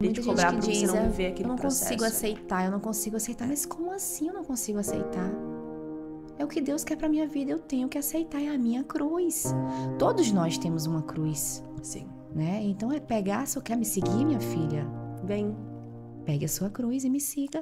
Muita de gente cobrar que pra você diz, não viver eu aquele não processo. consigo aceitar, eu não consigo aceitar. Mas como assim eu não consigo aceitar? É o que Deus quer pra minha vida, eu tenho que aceitar, é a minha cruz. Todos nós temos uma cruz, Sim. né? Então é pegar, se você quer me seguir, minha filha, Vem. pegue a sua cruz e me siga.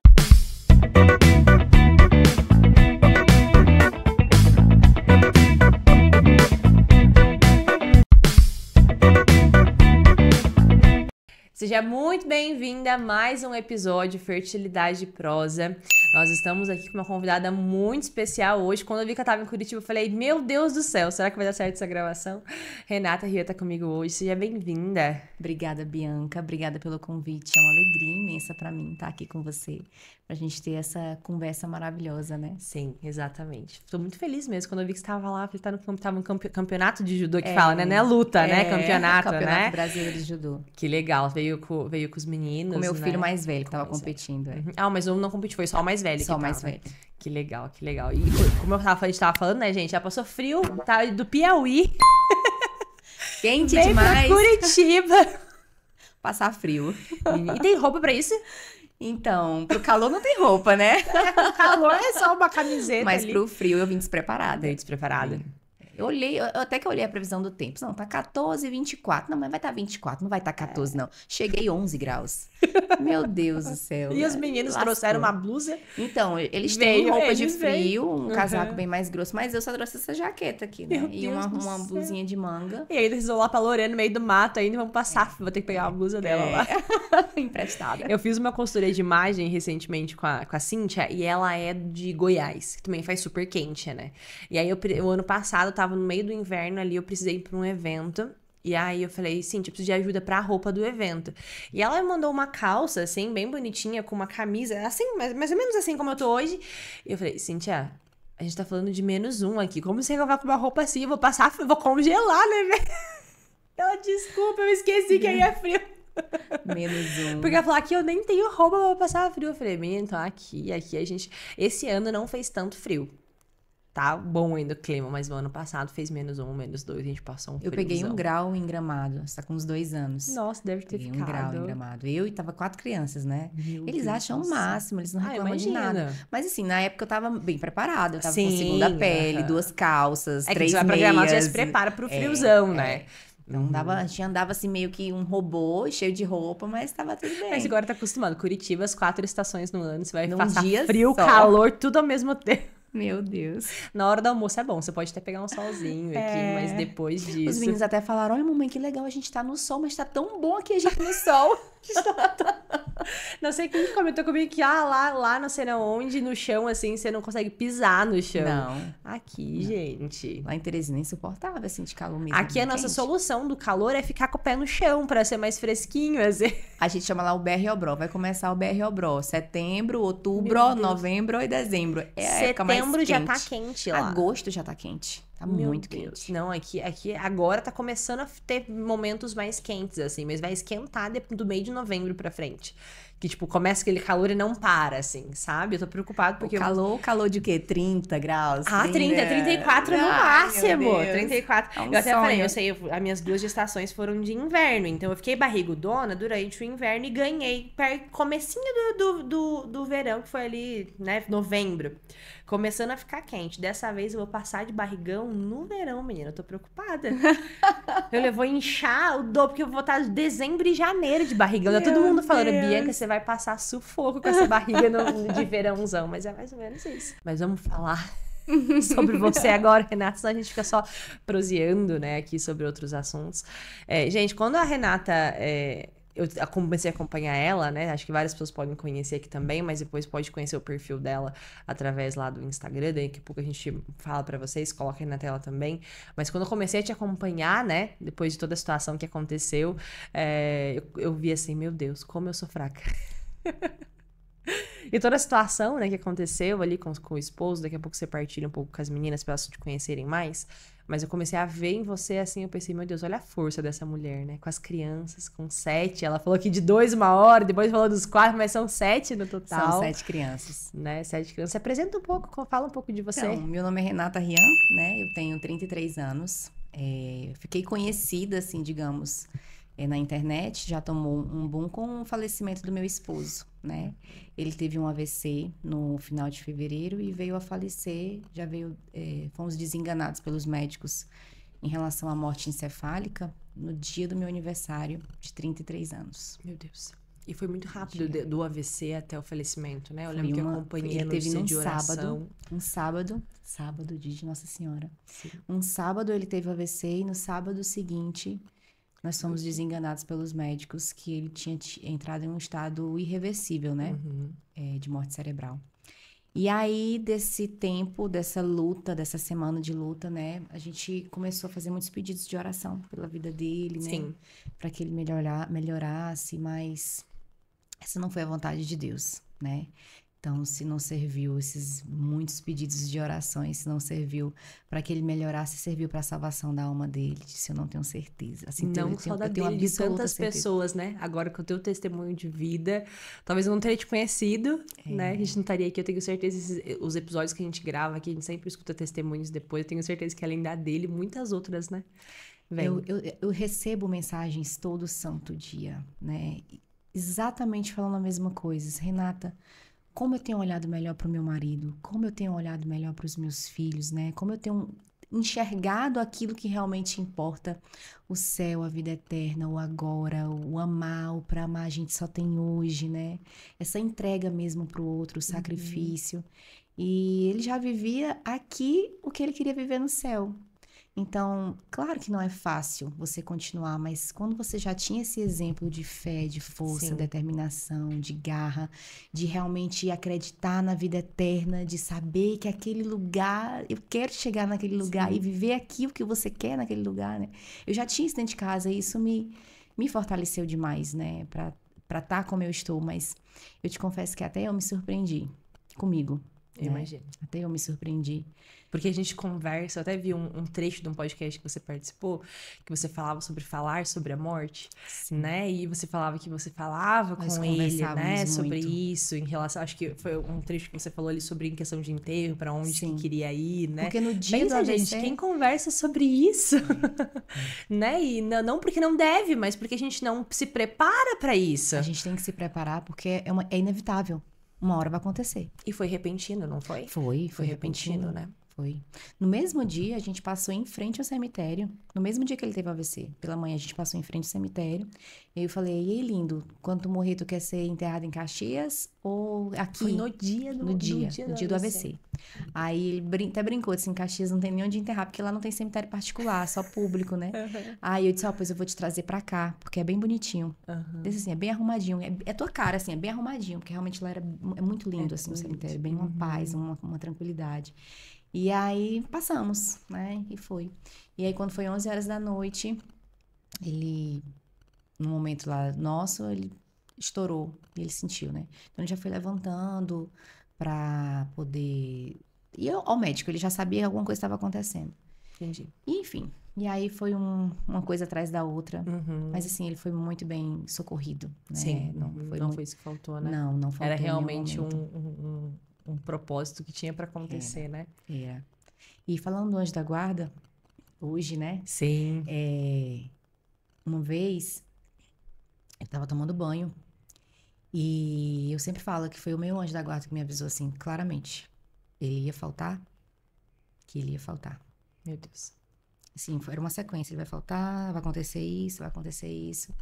Seja muito bem-vinda a mais um episódio Fertilidade de Prosa. Nós estamos aqui com uma convidada muito especial hoje. Quando eu vi que eu estava em Curitiba, eu falei, meu Deus do céu, será que vai dar certo essa gravação? Renata Ria tá comigo hoje, seja bem-vinda. Obrigada, Bianca, obrigada pelo convite. É uma alegria imensa pra mim estar aqui com você, pra gente ter essa conversa maravilhosa, né? Sim, exatamente. Tô muito feliz mesmo. Quando eu vi que você estava lá, eu falei, tava no campeonato de judô que fala, né? Não é luta, né? Campeonato, né? Brasileiro de Judô. Que legal, veio com os meninos, Com meu né? filho mais velho, que tava competindo. Uhum. Ah, mas eu não competi, foi só o mais velho. Só o que mais tava. velho. Que legal, que legal. E como a gente tava falando, né, gente? Já passou frio, tá do Piauí. Quente Veio demais. pra Curitiba. Passar frio. E tem roupa pra isso? Então, pro calor não tem roupa, né? O calor é só uma camiseta Mas ali. pro frio eu vim despreparada. Veio despreparada. Eu olhei, até que eu olhei a previsão do tempo. Não, tá 14, 24. Não, mas vai estar 24, não vai estar 14, não. Cheguei 11 graus. Meu Deus do céu. E os meninos Lascou. trouxeram uma blusa. Então, eles têm roupa de frio, um Uhum. casaco bem mais grosso, mas eu só trouxe essa jaqueta aqui, né? Meu E Deus do uma céu. blusinha de manga. E aí eles vão lá pra Lorena, no meio do mato ainda, vão passar. Vou ter que pegar uma blusa dela lá. Emprestada. Eu fiz uma consultoria de imagem recentemente com a Cíntia, e ela é de Goiás, que também faz super quente, né? E aí, o ano passado, eu tava no meio do inverno ali, eu precisei ir pra um evento. E aí eu falei, Cíntia, eu preciso de ajuda pra roupa do evento. E ela me mandou uma calça, assim, bem bonitinha, com uma camisa, assim, mais ou menos assim como eu tô hoje. E eu falei, Cíntia, a gente tá falando de -1 aqui. Como você vai com uma roupa assim? Eu vou passar, eu vou congelar, né, velho? Ela, desculpa, eu esqueci que aí é frio. -1. Porque ela falou, aqui eu nem tenho roupa pra passar frio. Eu falei, menina, então aqui a gente... Esse ano não fez tanto frio. Tá bom ainda o clima, mas no ano passado fez -1, -2, a gente passou um Eu friozão. peguei 1 grau em Gramado, você tá com uns 2 anos. Nossa, deve ter Peguei ficado. 1 grau em Gramado. Eu e tava 4 crianças, né? Meu Eles Deus acham do o céu. máximo, eles não reclamam de imagina. nada. Mas assim, na época eu tava bem preparada. Eu tava com Sim, segunda pele, aham. 2 calças, É que 3 você vai pra meias. Gramado, já se prepara pro friozão, né? Então a gente andava assim meio que um robô, cheio de roupa, mas tava tudo bem. Mas agora tá acostumado. Curitiba, as 4 estações no ano, você vai Num passar dia frio, só. calor, tudo ao mesmo tempo. Meu Deus. Na hora do almoço é bom, você pode até pegar um solzinho aqui, mas depois disso... Os meninos até falaram, olha mamãe, que legal, a gente tá no sol, mas tá tão bom aqui a gente no sol. Não sei quem comentou comigo que lá não sei na onde, no chão, assim, você não consegue pisar no chão. Não. Aqui, gente. Lá em Teresina é insuportável, assim, de calor mesmo. Aqui a muito nossa quente. solução do calor é ficar com o pé no chão pra ser mais fresquinho, assim. A gente chama lá o BR Obró. Vai começar o BR Obró. Setembro, outubro, Meu Deus. novembro e dezembro. É a época mais Setembro já quente. tá quente lá. Agosto já tá quente. Tá Meu muito Deus. quente. Não, aqui agora tá começando a ter momentos mais quentes, assim, mas vai esquentar do meio de novembro pra frente. Que, tipo, começa aquele calor e não para, assim, sabe? Eu tô preocupado porque... Calor de quê? 30 graus? 34 no Ai, máximo. meu Deus. 34. É um Eu até falei, sonho. eu sei, as minhas 2 gestações foram de inverno, então eu fiquei barrigudona durante o inverno e ganhei comecinho do verão, que foi ali, né, novembro. Começando a ficar quente. Dessa vez eu vou passar de barrigão no verão, menina. Eu tô preocupada. Eu vou inchar o dobro, porque eu vou estar dezembro e janeiro de barrigão. Tá todo Meu mundo falando, Deus. Bianca, você vai passar sufoco com essa barriga de verãozão. Mas é mais ou menos isso. Mas vamos falar sobre você agora, Renata, senão a gente fica só proseando, né, aqui sobre outros assuntos. Gente, quando a Renata... eu comecei a acompanhar ela, né? Acho que várias pessoas podem conhecer aqui também, mas depois pode conhecer o perfil dela através lá do Instagram. Daqui a pouco a gente fala pra vocês, coloca aí na tela também. Mas quando eu comecei a te acompanhar, né? Depois de toda a situação que aconteceu, eu vi assim, meu Deus, como eu sou fraca. E toda a situação, né, que aconteceu ali com o esposo, daqui a pouco você partilha um pouco com as meninas pra elas te conhecerem mais. Mas eu comecei a ver em você, assim, eu pensei, meu Deus, olha a força dessa mulher, né? Com as crianças, com 7. Ela falou que de 2, 1 hora, depois falou dos 4, mas são 7 no total. São 7 crianças. Né? 7 crianças. Se apresenta um pouco, fala um pouco de você. Então, meu nome é Renata Rian, né? Eu tenho 33 anos. Fiquei conhecida, assim, digamos, na internet, já tomou um boom com o falecimento do meu esposo, né? Ele teve um AVC no final de fevereiro e veio a falecer, fomos desenganados pelos médicos em relação à morte encefálica no dia do meu aniversário de 33 anos. Meu Deus. E foi muito rápido do AVC até o falecimento, né? Eu Foi lembro que eu acompanhei a ele teve notícia num de oração. sábado, dia de Nossa Senhora. Sim. Um sábado ele teve AVC e no sábado seguinte nós fomos desenganados pelos médicos que ele tinha entrado em um estado irreversível, né? De morte cerebral. E aí, desse tempo, dessa luta, dessa semana de luta, né? A gente começou a fazer muitos pedidos de oração pela vida dele, né? Sim. Para que ele melhorasse, mas essa não foi a vontade de Deus, né? Então, se não serviu esses muitos pedidos de orações, se não serviu para que ele melhorasse, serviu para a salvação da alma dele, disso eu não tenho certeza. Assim, Não só da dele, de tantas pessoas, né? Agora com o teu testemunho de vida, talvez eu não teria te conhecido, né? A gente não estaria aqui, eu tenho certeza, os episódios que a gente grava aqui, a gente sempre escuta testemunhos depois, eu tenho certeza que além da dele, muitas outras, né? Eu recebo mensagens todo santo dia, né? Exatamente falando a mesma coisa. Renata, como eu tenho olhado melhor para o meu marido, como eu tenho olhado melhor para os meus filhos, né? Como eu tenho enxergado aquilo que realmente importa, o céu, a vida eterna, o agora, o amar, o para amar a gente só tem hoje, né? Essa entrega mesmo para o outro, o sacrifício. E ele já vivia aqui o que ele queria viver no céu. Então, claro que não é fácil você continuar, mas quando você já tinha esse exemplo de fé, de força, determinação, de garra, de realmente acreditar na vida eterna, de saber que aquele lugar, eu quero chegar naquele lugar e viver aquilo que você quer naquele lugar, né? Eu já tinha isso dentro de casa e isso me fortaleceu demais, né? Pra estar como eu estou, mas eu te confesso que até eu me surpreendi comigo. Eu imagino. Até eu me surpreendi. Porque a gente conversa, eu até vi um trecho de um podcast que você participou, que você falava sobre falar sobre a morte, né? E você falava que você falava com ele, né? Sobre isso, em relação, acho que foi um trecho que você falou ali sobre em questão de enterro, pra onde que queria ir, né? Porque no dia do AVC... gente, quem conversa sobre isso, né? E não porque não deve, mas porque a gente não se prepara pra isso. A gente tem que se preparar porque é inevitável. Uma hora vai acontecer. E foi repentino, não foi? Foi repentino, né? Foi. No mesmo dia, a gente passou em frente ao cemitério. No mesmo dia que ele teve AVC. Pela manhã, a gente passou em frente ao cemitério. E eu falei, e aí, lindo, quando tu morrer, tu quer ser enterrado em Caxias ou aqui? Foi no dia do AVC. Aí ele até brincou, disse, em Caxias não tem nem onde enterrar, porque lá não tem cemitério particular, só público, né? Aí eu disse, pois eu vou te trazer pra cá, porque é bem bonitinho. Disse assim, é bem arrumadinho. É tua cara, assim, é bem arrumadinho, porque realmente lá é muito lindo, assim, o cemitério. Bem uma paz, uma tranquilidade. E aí passamos, né? E foi. E aí quando foi 11 horas da noite, ele, no momento lá nosso, ele estourou. E ele sentiu, né? Então ele já foi levantando pra poder... E ao médico, ele já sabia que alguma coisa estava acontecendo. Entendi. E, enfim, e aí foi uma coisa atrás da outra. Mas assim, ele foi muito bem socorrido, né? Sim, não foi isso que faltou, né? Não faltou. Era realmente um propósito que tinha pra acontecer, né? Era. E falando do anjo da guarda, hoje, né? Sim. Uma vez, eu tava tomando banho e eu sempre falo que foi o meu anjo da guarda que me avisou assim, claramente. Ele ia faltar, que ele ia faltar. Meu Deus. Assim, era uma sequência. Ele vai faltar, vai acontecer isso, vai acontecer isso.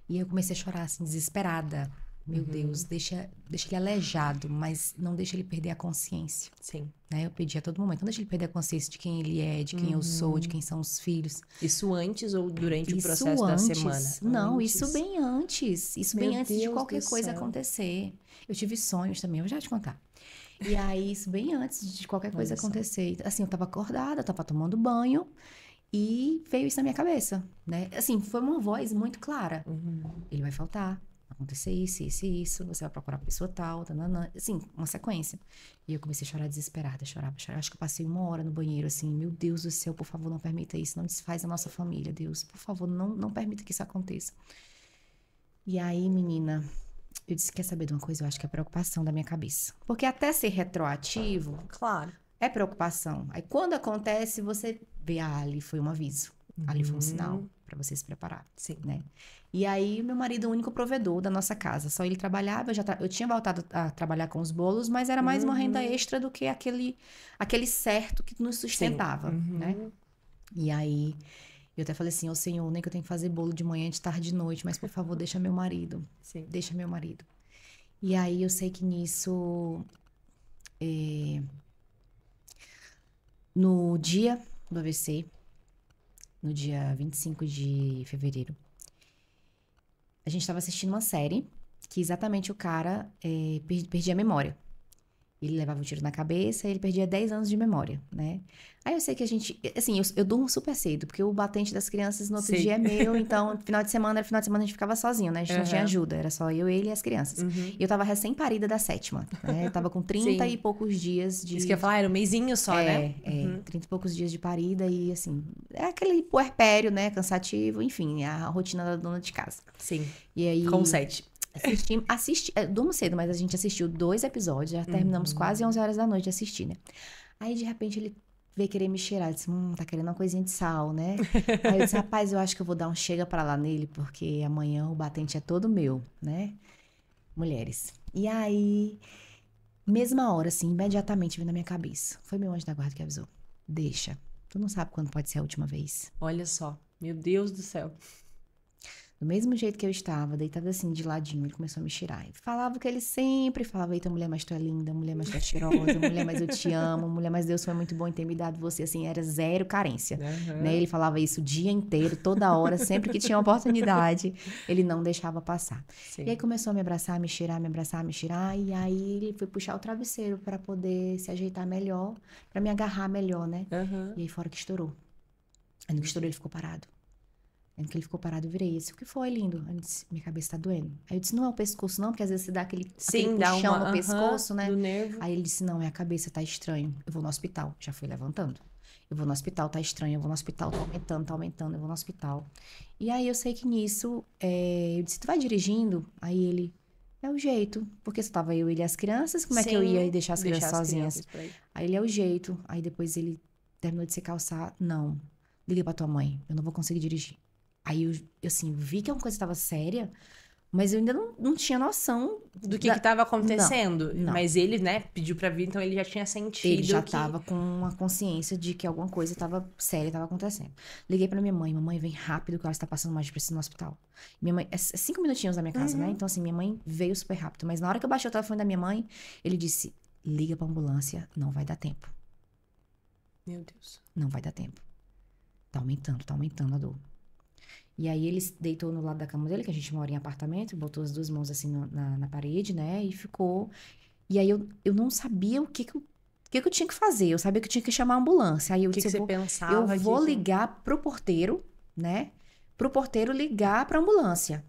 E eu comecei a chorar, assim, desesperada. Meu Deus, deixa ele aleijado, mas não deixa ele perder a consciência. Sim. Né? Eu pedi a todo momento, não deixa ele perder a consciência de quem ele é, de quem eu sou, de quem são os filhos. Isso antes ou durante o processo da semana? Não, antes. Isso bem antes. Isso Meu bem antes de Deus qualquer do coisa céu. acontecer. Eu tive sonhos também, eu vou já te contar. E aí, isso bem antes de qualquer coisa acontecer. Assim, eu tava acordada, eu tava tomando banho e veio isso na minha cabeça, né? Assim, foi uma voz muito clara. Ele vai faltar, vai acontecer isso, isso e isso, você vai procurar a pessoa tal, tananã. Assim, uma sequência. E eu comecei a chorar desesperada, chorava. Acho que eu passei 1 hora no banheiro, assim, meu Deus do céu, por favor, não permita isso, não desfaz a nossa família, Deus. Por favor, não permita que isso aconteça. E aí, menina... Eu disse, quer saber de uma coisa? Eu acho que é preocupação da minha cabeça. Porque até ser retroativo... Claro. É preocupação. Aí quando acontece, você vê, ali foi um aviso. Ali foi um sinal pra você se preparar, Sim. né? E aí, meu marido é o único provedor da nossa casa. Só ele trabalhava, eu tinha voltado a trabalhar com os bolos, mas era mais uma renda extra do que aquele certo que nos sustentava, né? E aí, eu até falei assim, ô Senhor, nem que eu tenho que fazer bolo de manhã, de tarde, de noite, mas por favor, deixa meu marido. Sim. Deixa meu marido. E aí, eu sei que nisso, no dia do AVC, no dia 25 de fevereiro, a gente estava assistindo uma série que exatamente o cara perdia a memória. Ele levava um tiro na cabeça e ele perdia 10 anos de memória, né? Aí eu sei que a gente... Assim, eu durmo super cedo, porque o batente das crianças no outro Sim. dia é meu, então final de semana a gente ficava sozinho, né? A gente não tinha ajuda, era só eu, ele e as crianças. E eu tava recém-parida da 7ª, né? Eu tava com 30 Sim. e poucos dias de... Isso que eu ia falar, era um mesinho só, né? 30 e poucos dias de parida e, assim... É aquele puerpério, né? Cansativo, enfim, a rotina da dona de casa. Sim. E aí... Com 7. Durmo cedo, mas a gente assistiu 2 episódios, já terminamos quase 11 horas da noite de assistir, né? Aí, de repente, ele veio querer me cheirar. Eu disse, tá querendo uma coisinha de sal, né? Aí eu disse, rapaz, eu acho que eu vou dar um chega pra lá nele, porque amanhã o batente é todo meu, né? Mulheres. E aí, mesma hora, assim, imediatamente veio na minha cabeça. Foi meu anjo da guarda que avisou. Deixa. Tu não sabe quando pode ser a última vez. Olha só. Meu Deus do céu. Do mesmo jeito que eu estava, deitada assim, de ladinho, ele começou a me cheirar. E falava o que ele sempre falava: eita, mulher, mas tu é linda, mulher, mas tu é cheirosa, mulher, mas eu te amo, mulher, mas Deus foi muito bom em ter me dado você, assim, era zero carência. Né? Ele falava isso o dia inteiro, toda hora, sempre que tinha oportunidade, ele não deixava passar. Sim. E aí começou a me abraçar, me cheirar, me abraçar, me cheirar, e aí ele foi puxar o travesseiro para poder se ajeitar melhor, para me agarrar melhor, né? E aí fora que estourou. Aí no que estourou ele ficou parado. Aí que ele ficou parado, eu virei isso. O que foi, lindo? Ele disse, minha cabeça tá doendo. Aí eu disse, não é o pescoço não, porque às vezes você dá aquele puxão no pescoço, né? Do nervo. Aí ele disse, não, é a cabeça, tá estranho. Eu vou no hospital. Já fui levantando. Eu vou no hospital, tá estranho. Eu vou no hospital, tá aumentando. Eu vou no hospital. E aí eu sei que nisso, eu disse, tu vai dirigindo? Aí ele, é o jeito. Porque só tava eu, ele e as crianças, como é que eu ia deixar as crianças sozinhas? Aí ele, é o jeito. Aí depois ele terminou de se calçar. Não, liga pra tua mãe, eu não vou conseguir dirigir. Aí eu assim, vi que a coisa estava séria, mas eu ainda não tinha noção do que estava acontecendo. Não. Mas ele, né, pediu pra vir, então ele já tinha sentido. Ele já estava com uma consciência de que alguma coisa estava séria, estava acontecendo. Liguei pra minha mãe, mamãe, vem rápido que ela está passando mais depressa no hospital. Minha mãe, é 5 minutinhos da minha casa, né? Então, assim, minha mãe veio super rápido. Mas na hora que eu baixei o telefone da minha mãe, ele disse, liga pra ambulância, não vai dar tempo. Meu Deus. Não vai dar tempo. Tá aumentando a dor. E aí ele deitou no lado da cama dele, que a gente mora em apartamento, botou as 2 mãos assim na parede, né? E ficou. E aí eu não sabia o que eu tinha que fazer. Eu sabia que eu tinha que chamar a ambulância. Aí eu disse, eu vou ligar pro porteiro, né? Pro porteiro ligar pra ambulância.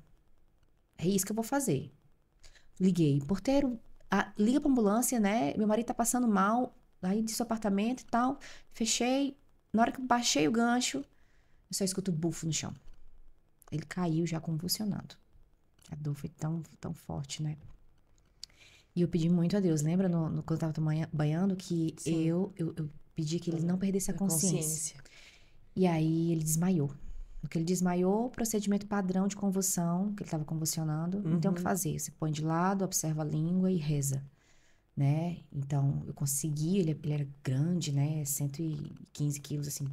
É isso que eu vou fazer. Liguei. Porteiro, liga pra ambulância, né? Meu marido tá passando mal. Aí disse o apartamento e tal. Fechei. Na hora que eu baixei o gancho, eu só escuto bufo no chão. Ele caiu já convulsionado. A dor foi tão forte, né? E eu pedi muito a Deus. Lembra quando eu tava banhando que eu pedi que ele não perdesse a consciência. E aí ele desmaiou. No que ele desmaiou, procedimento padrão de convulsão, que ele tava convulsionando. Não tem o que fazer. Você põe de lado, observa a língua e reza. Né? Então, eu consegui, ele era grande, né? 115 quilos, assim.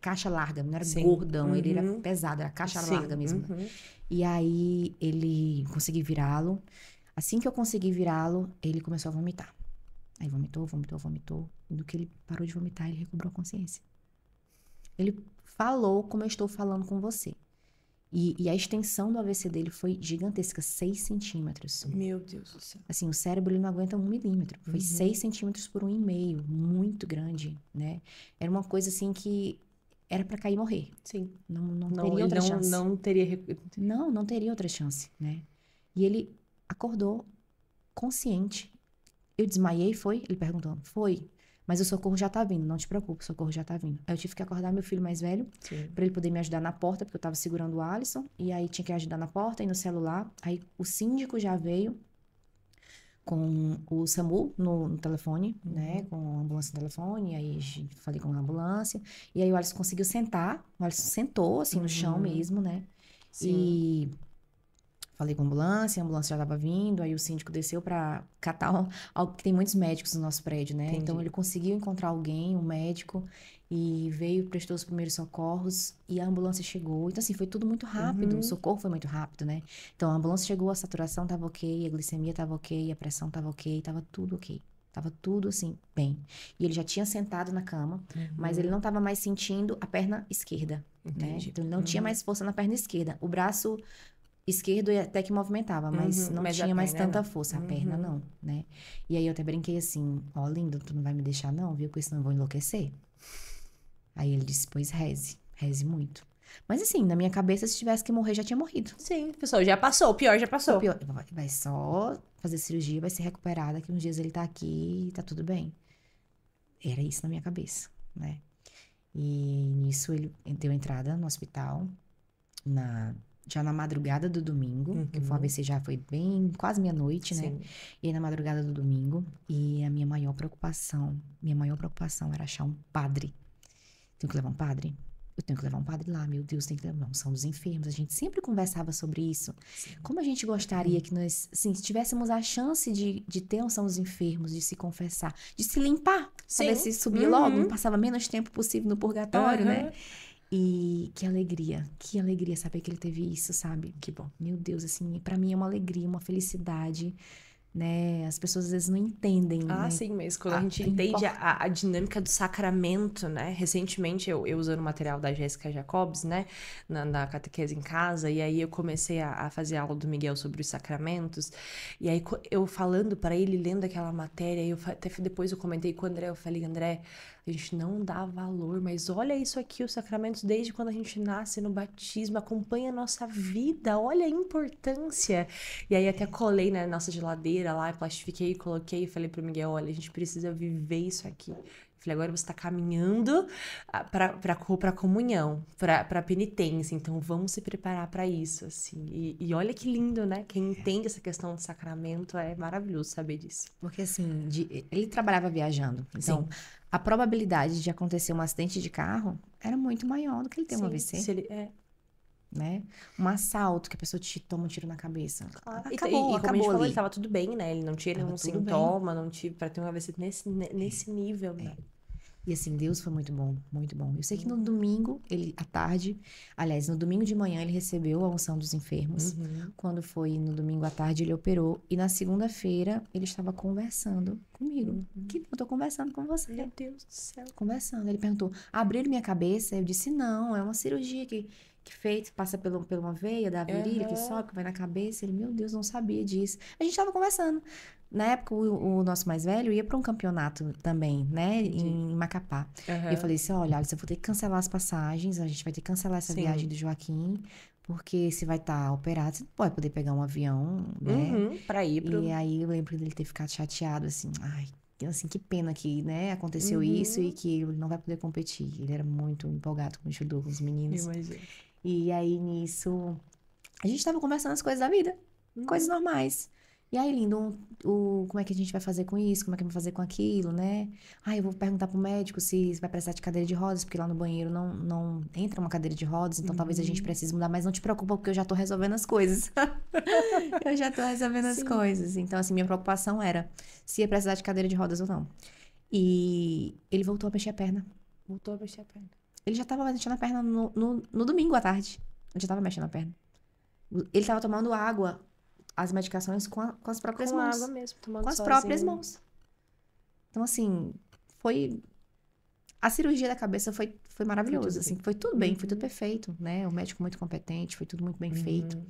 Caixa larga, não era gordão, ele era pesado, era caixa larga mesmo. E aí, ele consegui virá-lo. Assim que eu consegui virá-lo, ele começou a vomitar. Aí vomitou. No que ele parou de vomitar, ele recobrou a consciência. Ele falou como eu estou falando com você. E a extensão do AVC dele foi gigantesca, 6 centímetros. Meu Deus do céu. Assim, o cérebro ele não aguenta 1 milímetro. Foi 6 centímetros por 1,5. Muito grande, né? Era uma coisa assim que era pra cair e morrer. Sim. Não teria outra chance. Não teria... Não teria outra chance, né? E ele acordou consciente. Eu desmaiei, foi? Ele perguntou. Foi. Mas o socorro já tá vindo, não te preocupe, o socorro já tá vindo. Aí eu tive que acordar meu filho mais velho, pra ele poder me ajudar na porta, porque eu tava segurando o Alisson, e aí tinha que ajudar na porta e no celular. Aí o síndico já veio, com o SAMU no telefone, né? Com a ambulância no telefone. Aí falei com a ambulância. E aí o Alisson conseguiu sentar. O Alisson sentou, assim, no chão mesmo, né? Sim. E falei com a ambulância já tava vindo. Aí o síndico desceu pra catar algo que tem muitos médicos no nosso prédio, né? Entendi. Então ele conseguiu encontrar alguém, um médico, e veio, prestou os primeiros socorros e a ambulância chegou. Então, assim, foi tudo muito rápido. O socorro foi muito rápido, né? Então a ambulância chegou, a saturação tava ok, a glicemia tava ok, a pressão tava ok, tava tudo ok. Tava tudo assim, bem. E ele já tinha sentado na cama, mas ele não tava mais sentindo a perna esquerda, né? Entendi. Então ele não tinha mais força na perna esquerda. O braço esquerdo até que movimentava, mas não Mas a tinha mais perna tanta não. força. A perna não, né? E aí eu até brinquei assim: ó, lindo, tu não vai me deixar não, viu? Porque senão eu vou enlouquecer. Aí ele disse: pois reze muito. Mas assim, na minha cabeça, se tivesse que morrer, já tinha morrido. Sim, pessoal, já passou. O pior já O passou. pior, vai só fazer cirurgia, vai ser recuperada, que uns dias ele tá aqui e tá tudo bem. Era isso na minha cabeça, né? E nisso ele deu entrada no hospital, já na madrugada do domingo, que o AVC já foi bem, quase meia-noite, né? Sim. E aí na madrugada do domingo, e a minha maior preocupação era achar um padre. Tenho que levar um padre? Eu tenho que levar um padre lá, meu Deus, tem que levar. Não, são dos enfermos. A gente sempre conversava sobre isso. Sim. Como a gente gostaria que nós, assim, tivéssemos a chance de ter unção dos enfermos, de se confessar, de se limpar, pra ver se subia logo, não passava menos tempo possível no purgatório, né? E que alegria saber que ele teve isso, sabe? Que bom. Meu Deus, assim, pra mim é uma alegria, uma felicidade, né? As pessoas às vezes não entendem, né? Sim, mas quando a gente entende a dinâmica do sacramento, né? Recentemente, eu usando o material da Jéssica Jacobs, né? Na catequese em casa, e aí eu comecei a fazer aula do Miguel sobre os sacramentos, e aí eu falando para ele, lendo aquela matéria, até depois eu comentei com o André, eu falei, André, a gente não dá valor, mas olha isso aqui, os sacramentos, desde quando a gente nasce no batismo, acompanha a nossa vida, olha a importância. E aí até colei na nossa geladeira lá, plastifiquei, coloquei e falei pro Miguel, olha, a gente precisa viver isso aqui. Falei, agora você tá caminhando pra comunhão, pra penitência, então vamos se preparar pra isso, assim. E olha que lindo, né? Quem entende essa questão do sacramento é maravilhoso saber disso. Porque assim, ele trabalhava viajando, então a probabilidade de acontecer um acidente de carro era muito maior do que ele ter um AVC. Se ele, né? Um assalto, que a pessoa te toma um tiro na cabeça. Claro. Acabou, E como a gente falou, ali. ele tava tudo bem, né? Ele não tinha Tava nenhum tudo sintoma, não tive pra ter um AVC nesse nível, né? E assim, Deus foi muito bom, muito bom. Eu sei que no domingo, à tarde, aliás, no domingo de manhã ele recebeu a unção dos enfermos. Quando foi no domingo à tarde, ele operou. E na segunda-feira, ele estava conversando comigo. Que eu tô conversando com você. Meu Deus do céu. Conversando. Ele perguntou, abriram minha cabeça? Eu disse, não, é uma cirurgia que fez, passa por uma veia da virilha, que sobe, que vai na cabeça. Ele, meu Deus, não sabia disso. A gente tava conversando. Na época, o nosso mais velho ia para um campeonato também, né? Em Macapá. E eu falei assim, olha, Alice, eu vou ter que cancelar as passagens, a gente vai ter que cancelar essa viagem do Joaquim, porque você vai estar operado, você não pode poder pegar um avião, né? Pra ir pro... E aí, eu lembro dele ter ficado chateado, assim, ai, assim, que pena que, né, aconteceu isso e que ele não vai poder competir. Ele era muito empolgado com o judô, com os meninos. Imagina. E aí, nisso, a gente tava conversando as coisas da vida, coisas normais. E aí, lindo, como é que a gente vai fazer com isso? Como é que vai fazer com aquilo, né? Eu vou perguntar pro médico se vai precisar de cadeira de rodas, porque lá no banheiro não entra uma cadeira de rodas, então talvez a gente precise mudar, mas não te preocupa, porque eu já tô resolvendo as coisas. Eu já tô resolvendo as coisas. Então, assim, minha preocupação era se ia precisar de cadeira de rodas ou não. E ele voltou a mexer a perna. Voltou a mexer a perna. Ele já tava mexendo a perna no domingo à tarde. Ele já tava mexendo a perna. Ele tava tomando água, as medicações com as próprias mãos. Com água mesmo, tomando com as sozinho. próprias mãos. Então, assim, a cirurgia da cabeça foi maravilhosa, assim, foi tudo bem, foi tudo perfeito, né? O médico muito competente, foi tudo muito bem feito.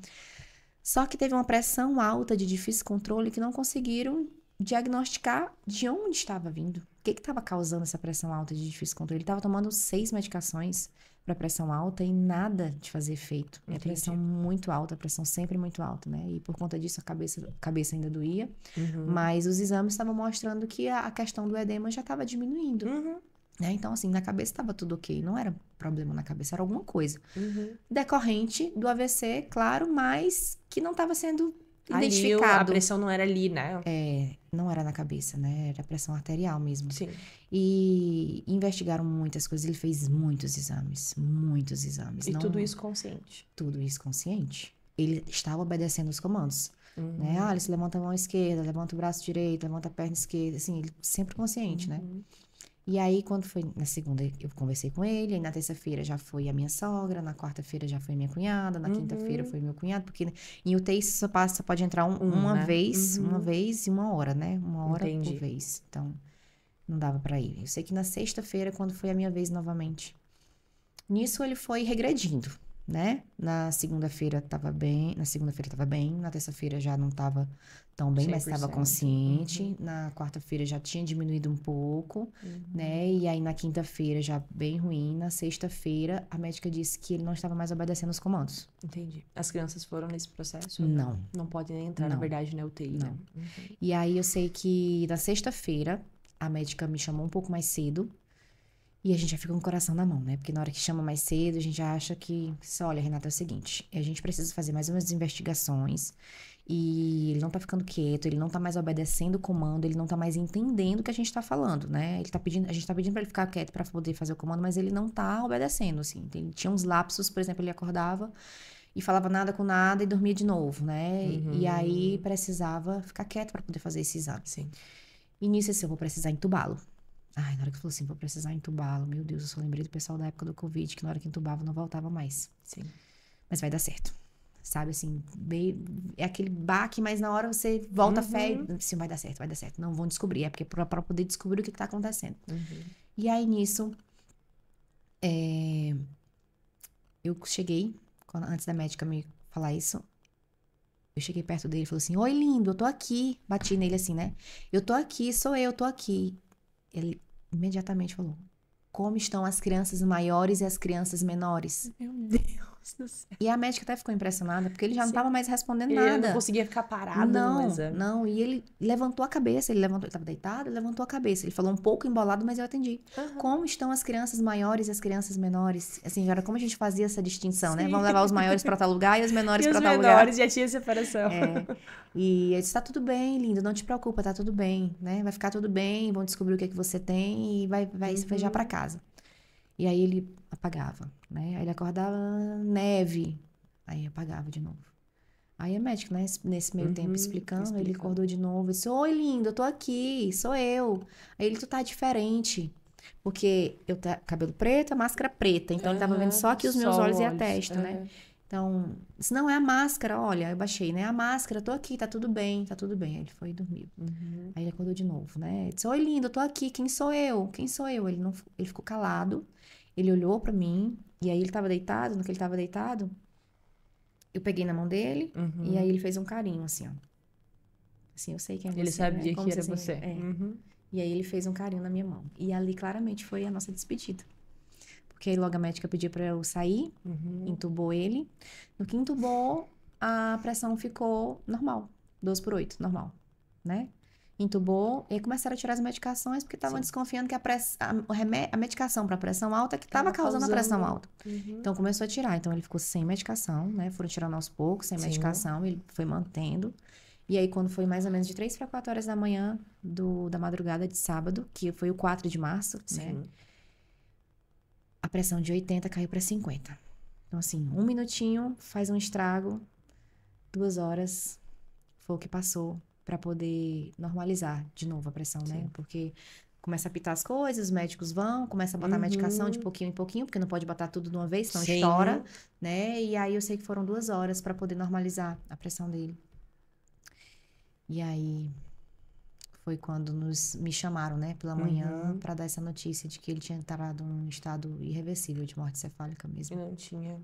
Só que teve uma pressão alta de difícil controle que não conseguiram diagnosticar de onde estava vindo. O que estava causando essa pressão alta de difícil controle? Ele estava tomando 6 medicações para pressão alta e nada de fazer efeito. A pressão muito alta, a pressão sempre muito alta, né? E por conta disso a cabeça ainda doía. Mas os exames estavam mostrando que a questão do edema já estava diminuindo. Né? Então, assim, na cabeça estava tudo ok. Não era problema na cabeça, era alguma coisa. Decorrente do AVC, claro, mas que não estava sendo identificado. A pressão não era ali, né? Não era na cabeça, né? Era pressão arterial mesmo. Sim. E investigaram muitas coisas. Ele fez muitos exames. Muitos exames. E tudo isso consciente. Tudo isso consciente. Ele estava obedecendo os comandos. Né? Alice, levanta a mão esquerda, levanta o braço direito, levanta a perna esquerda. Assim, ele sempre consciente, né? E aí, quando foi na segunda, eu conversei com ele. Aí, na terça-feira já foi a minha sogra. Na quarta-feira já foi minha cunhada. Na quinta-feira foi meu cunhado. Porque em UTI só pode entrar uma né? vez e 1 hora, né? 1 hora Entendi. por vez. Então, não dava pra ir. Eu sei que na sexta-feira, quando foi a minha vez novamente, nisso ele foi regredindo, né? Na segunda-feira tava bem. Na terça-feira já não tava tão bem, mas estava 100%. consciente. Na quarta-feira já tinha diminuído um pouco, né? E aí na quinta-feira já bem ruim. Na sexta-feira a médica disse que ele não estava mais obedecendo os comandos. Entendi. As crianças foram nesse processo? Não. Não podem nem entrar, na verdade, na UTI, Não. né? E aí eu sei que na sexta-feira a médica me chamou um pouco mais cedo. E a gente já fica com o coração na mão, né? Porque na hora que chama mais cedo, a gente já acha que... Olha, Renata, é o seguinte. A gente precisa fazer mais umas investigações. E ele não tá ficando quieto, ele não tá mais obedecendo o comando, ele não tá mais entendendo o que a gente tá falando, né? A gente tá pedindo pra ele ficar quieto pra poder fazer o comando, mas ele não tá obedecendo, assim. Ele tinha uns lapsos, por exemplo, ele acordava e falava nada com nada e dormia de novo, né? E aí precisava ficar quieto pra poder fazer esse exame. Sim. E nisso, assim, eu vou precisar entubá-lo. Ai, na hora que falou assim, vou precisar entubá-lo. Meu Deus, eu só lembrei do pessoal da época do Covid, que na hora que entubava não voltava mais. Sim. Mas vai dar certo. Sabe, assim, é aquele baque, mas na hora você volta a fé e, assim, vai dar certo, vai dar certo. Não vão descobrir, é porque pra poder descobrir o que tá acontecendo. E aí, nisso, eu cheguei, antes da médica me falar isso, eu cheguei perto dele e falei assim, oi, lindo, eu tô aqui. Bati nele assim, né? Eu tô aqui, sou eu, tô aqui. Ele imediatamente falou, como estão as crianças maiores e as crianças menores? Meu Deus do céu. E a médica até ficou impressionada, porque ele já não estava mais respondendo Ele nada. não conseguia ficar parado no exame. Não, e ele levantou a cabeça, ele estava deitado, ele levantou a cabeça. Ele falou um pouco embolado, mas eu atendi. Como estão as crianças maiores e as crianças menores? Assim, era como a gente fazia essa distinção, né? Vamos levar os maiores para tal lugar e os menores para tal lugar. E os menores já tinha separação. E eu disse, tá tudo bem, lindo, não te preocupa, tá tudo bem, né? Vai ficar tudo bem, vão descobrir o que é que você tem e vai já para casa. E aí ele apagava, né? Aí ele acordava, neve. Aí apagava de novo. Aí a médica, né? Nesse meio tempo explicando, ele acordou de novo. Eu disse, oi, lindo, eu tô aqui, sou eu. Aí ele, tu tá diferente. Porque eu cabelo preto, a máscara preta. Então ele tava vendo só aqui os meus olhos e a testa, né? Então, disse, não, é a máscara, olha. Eu baixei, né? A máscara, tô aqui, tá tudo bem, tá tudo bem. Aí ele foi e dormiu. Aí ele acordou de novo, né? Eu disse, oi, lindo, eu tô aqui, quem sou eu? Quem sou eu? Ele ficou calado. Ele olhou pra mim, e aí ele tava deitado, no que ele tava deitado, eu peguei na mão dele, e aí ele fez um carinho, assim, ó. Assim, eu sei quem é você, ele sabia, né? que era você. E aí ele fez um carinho na minha mão. E ali, claramente, foi a nossa despedida. Porque aí logo a médica pediu pra eu sair, entubou ele. No que entubou, a pressão ficou normal, 12/8, normal, né? Entubou, e aí começaram a tirar as medicações, porque estavam desconfiando que a medicação para pressão alta que estava causando a pressão alta. Então, começou a tirar. Então, ele ficou sem medicação, né? Foram tirando aos poucos, sem medicação, ele foi mantendo. E aí, quando foi mais ou menos de 3 para 4 horas da manhã da madrugada de sábado, que foi o 4 de março, né? A pressão de 80 caiu para 50. Então, assim, 1 minutinho faz um estrago, 2 horas foi o que passou para poder normalizar de novo a pressão, né? Porque começa a apitar as coisas, os médicos começa a botar medicação de pouquinho em pouquinho, porque não pode botar tudo de uma vez, senão estoura, né? E aí eu sei que foram 2 horas para poder normalizar a pressão dele. E aí foi quando me chamaram, né, pela manhã, para dar essa notícia de que ele tinha entrado num estado irreversível de morte cefálica mesmo. E não tinha.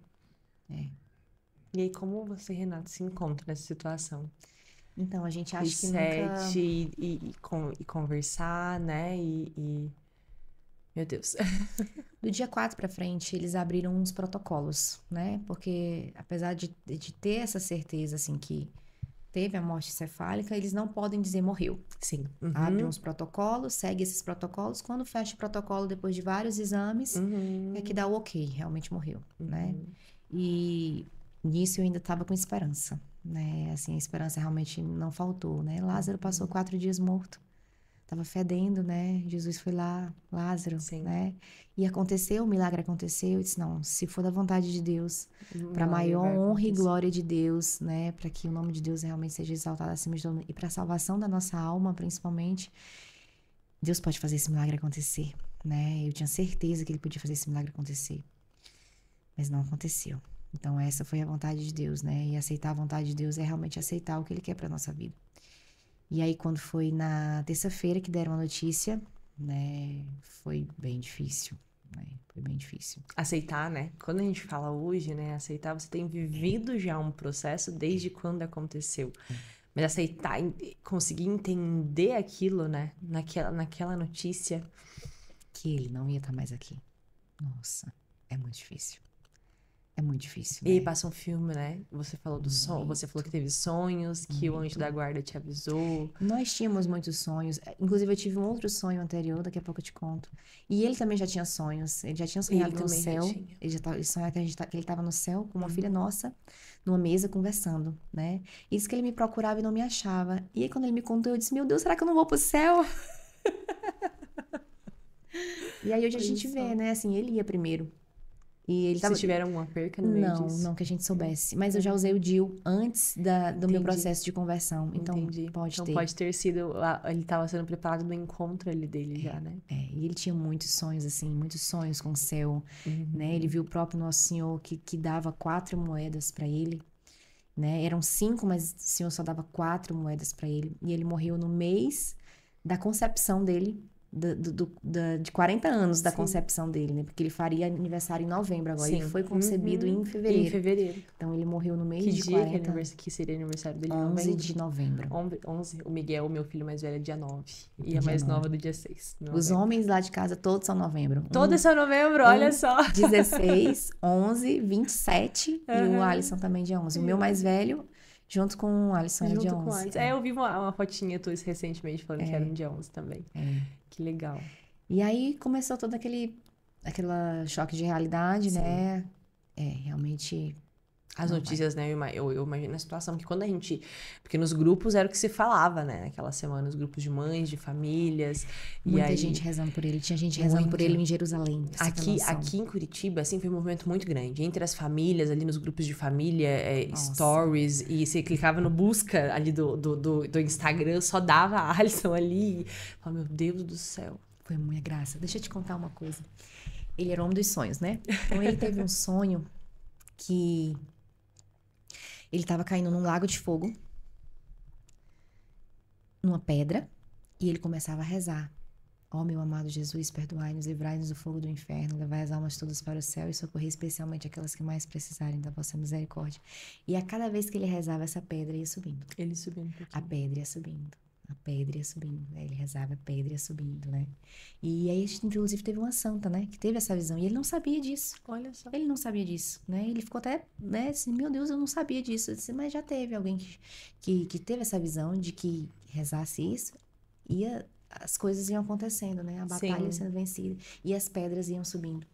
E aí, como você, Renata, se encontra nessa situação? Então, a gente acha que nunca... e conversar, né? Meu Deus. Do dia 4 pra frente, eles abriram uns protocolos, né? Porque, apesar de ter essa certeza, assim, que teve a morte cefálica, eles não podem dizer morreu. Sim. Abre uns protocolos, segue esses protocolos. Quando fecha o protocolo, depois de vários exames, é que dá o ok, realmente morreu, né? E nisso eu ainda estava com esperança, né? Assim, a esperança realmente não faltou, né? Lázaro passou 4 dias morto. Tava fedendo, né? Jesus foi lá, Lázaro, Sim. né? E aconteceu, o milagre aconteceu. Eu disse, não, se for da vontade de Deus, para maior honra e glória de Deus, né? Para que o nome de Deus realmente seja exaltado acima de todo, e para a salvação da nossa alma, principalmente, Deus pode fazer esse milagre acontecer, né? Eu tinha certeza que ele podia fazer esse milagre acontecer, mas não aconteceu. Então essa foi a vontade de Deus, né? E aceitar a vontade de Deus é realmente aceitar o que ele quer para nossa vida. E aí, quando foi na terça-feira que deram a notícia, né, foi bem difícil, né? Foi bem difícil. Aceitar, né? Quando a gente fala hoje, né, aceitar, você tem vivido já um processo desde quando aconteceu. Mas aceitar, conseguir entender aquilo, né, naquela notícia. Que ele não ia estar mais aqui. Nossa, é muito difícil. É muito difícil, E aí né? passa um filme, né? Você falou do sonho, você falou que teve sonhos, que o anjo da guarda te avisou. Nós tínhamos muitos sonhos. Inclusive, eu tive um outro sonho anterior, daqui a pouco eu te conto. E ele também já tinha sonhos. Ele já tinha sonhado no também já céu. tinha. Ele sonhava que que ele estava no céu com uma filha nossa, numa mesa, conversando, né? E disse que ele me procurava e não me achava. E aí, quando ele me contou, eu disse, meu Deus, será que eu não vou pro céu? E aí, hoje a gente vê, né? Assim, ele ia primeiro. E ele tava... Vocês tiveram alguma perca no meio disso? Não que a gente soubesse. Mas eu já usei o DIU antes do meu processo de conversão. Então, pode ter. Pode ter sido... Ele estava sendo preparado no encontro ali dele já, né? E ele tinha muitos sonhos, assim, muitos sonhos com o céu, né? Ele viu o próprio Nosso Senhor que dava 4 moedas para ele, né? Eram 5, mas o Senhor só dava 4 moedas para ele. E ele morreu no mês da concepção dele, de 40 anos da concepção dele, né? Porque ele faria aniversário em novembro agora. Ele foi concebido em fevereiro. Em fevereiro. Então, ele morreu no mês que de dia 40... que seria aniversário dele? 11 de novembro. 11. O Miguel, o meu filho mais velho, é dia 9. E Dia a mais 9. nova do dia 6. Os homens lá de casa, todos são novembro. Todos são novembro, olha só. 16, 11, 27 e o Alisson também dia 11. O meu mais velho, junto com o Alisson, era dia 11. Eu vi uma fotinha tua recentemente falando que era no dia 11 também. Que legal. E aí começou todo aquele choque de realidade, né? Realmente... As notícias, né? Eu imagino a situação que quando a gente... Porque nos grupos era o que se falava, né? Naquela semana, os grupos de mães, de famílias. Muita gente rezando por ele. Tinha gente rezando por ele em Jerusalém. Aqui em Curitiba, assim, foi um movimento muito grande. Entre as famílias, ali nos grupos de família, stories. E você clicava no busca ali do Instagram, só dava a Alisson ali. Oh, meu Deus do céu. Foi muita graça. Deixa eu te contar uma coisa. Ele era o homem dos sonhos, né? Então, ele teve um sonho que... Ele estava caindo num lago de fogo, numa pedra, e ele começava a rezar. Ó, meu amado Jesus, perdoai-nos, livrai-nos do fogo do inferno, levai as almas todas para o céu e socorrei especialmente aquelas que mais precisarem da vossa misericórdia. E a cada vez que ele rezava, essa pedra ia subindo. Ele subindo. A pedra ia subindo. A pedra ia subindo, né? Ele rezava, a pedra ia subindo, né? E aí, a gente, inclusive, teve uma santa, né? Que teve essa visão. E ele não sabia disso. Olha só. Ele não sabia disso, né? Ele ficou até, né? Assim, meu Deus, eu não sabia disso. Eu disse, mas já teve alguém que teve essa visão de que rezasse isso, as coisas iam acontecendo, né? A batalha ia sendo vencida. E as pedras iam subindo.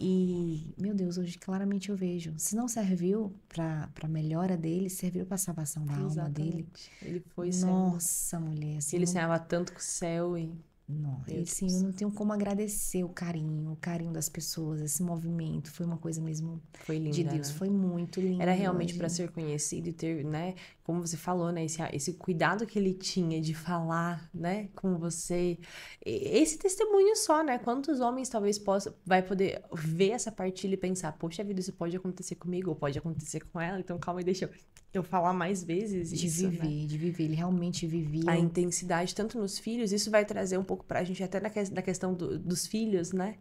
E, meu Deus, hoje claramente eu vejo. Se não serviu para a melhora dele, serviu para a salvação da alma dele. Ele foi Nossa, mulher. Assim, ele sonhava tanto com o céu e... Não, assim, eu não tenho como agradecer o carinho das pessoas, esse movimento. Foi uma coisa mesmo de Deus. Né? Foi muito lindo. Era realmente para ser conhecido e ter, né? Como você falou, né? Esse cuidado que ele tinha de falar, né? Com você. Esse testemunho só, né? Quantos homens talvez vai poder ver essa partilha e pensar, poxa vida, isso pode acontecer comigo ou pode acontecer com ela. Então, calma aí, deixa eu falar mais vezes isso, de viver. Ele realmente vivia. A intensidade, tanto nos filhos, isso vai trazer um pouco pra gente, até na questão dos filhos, né?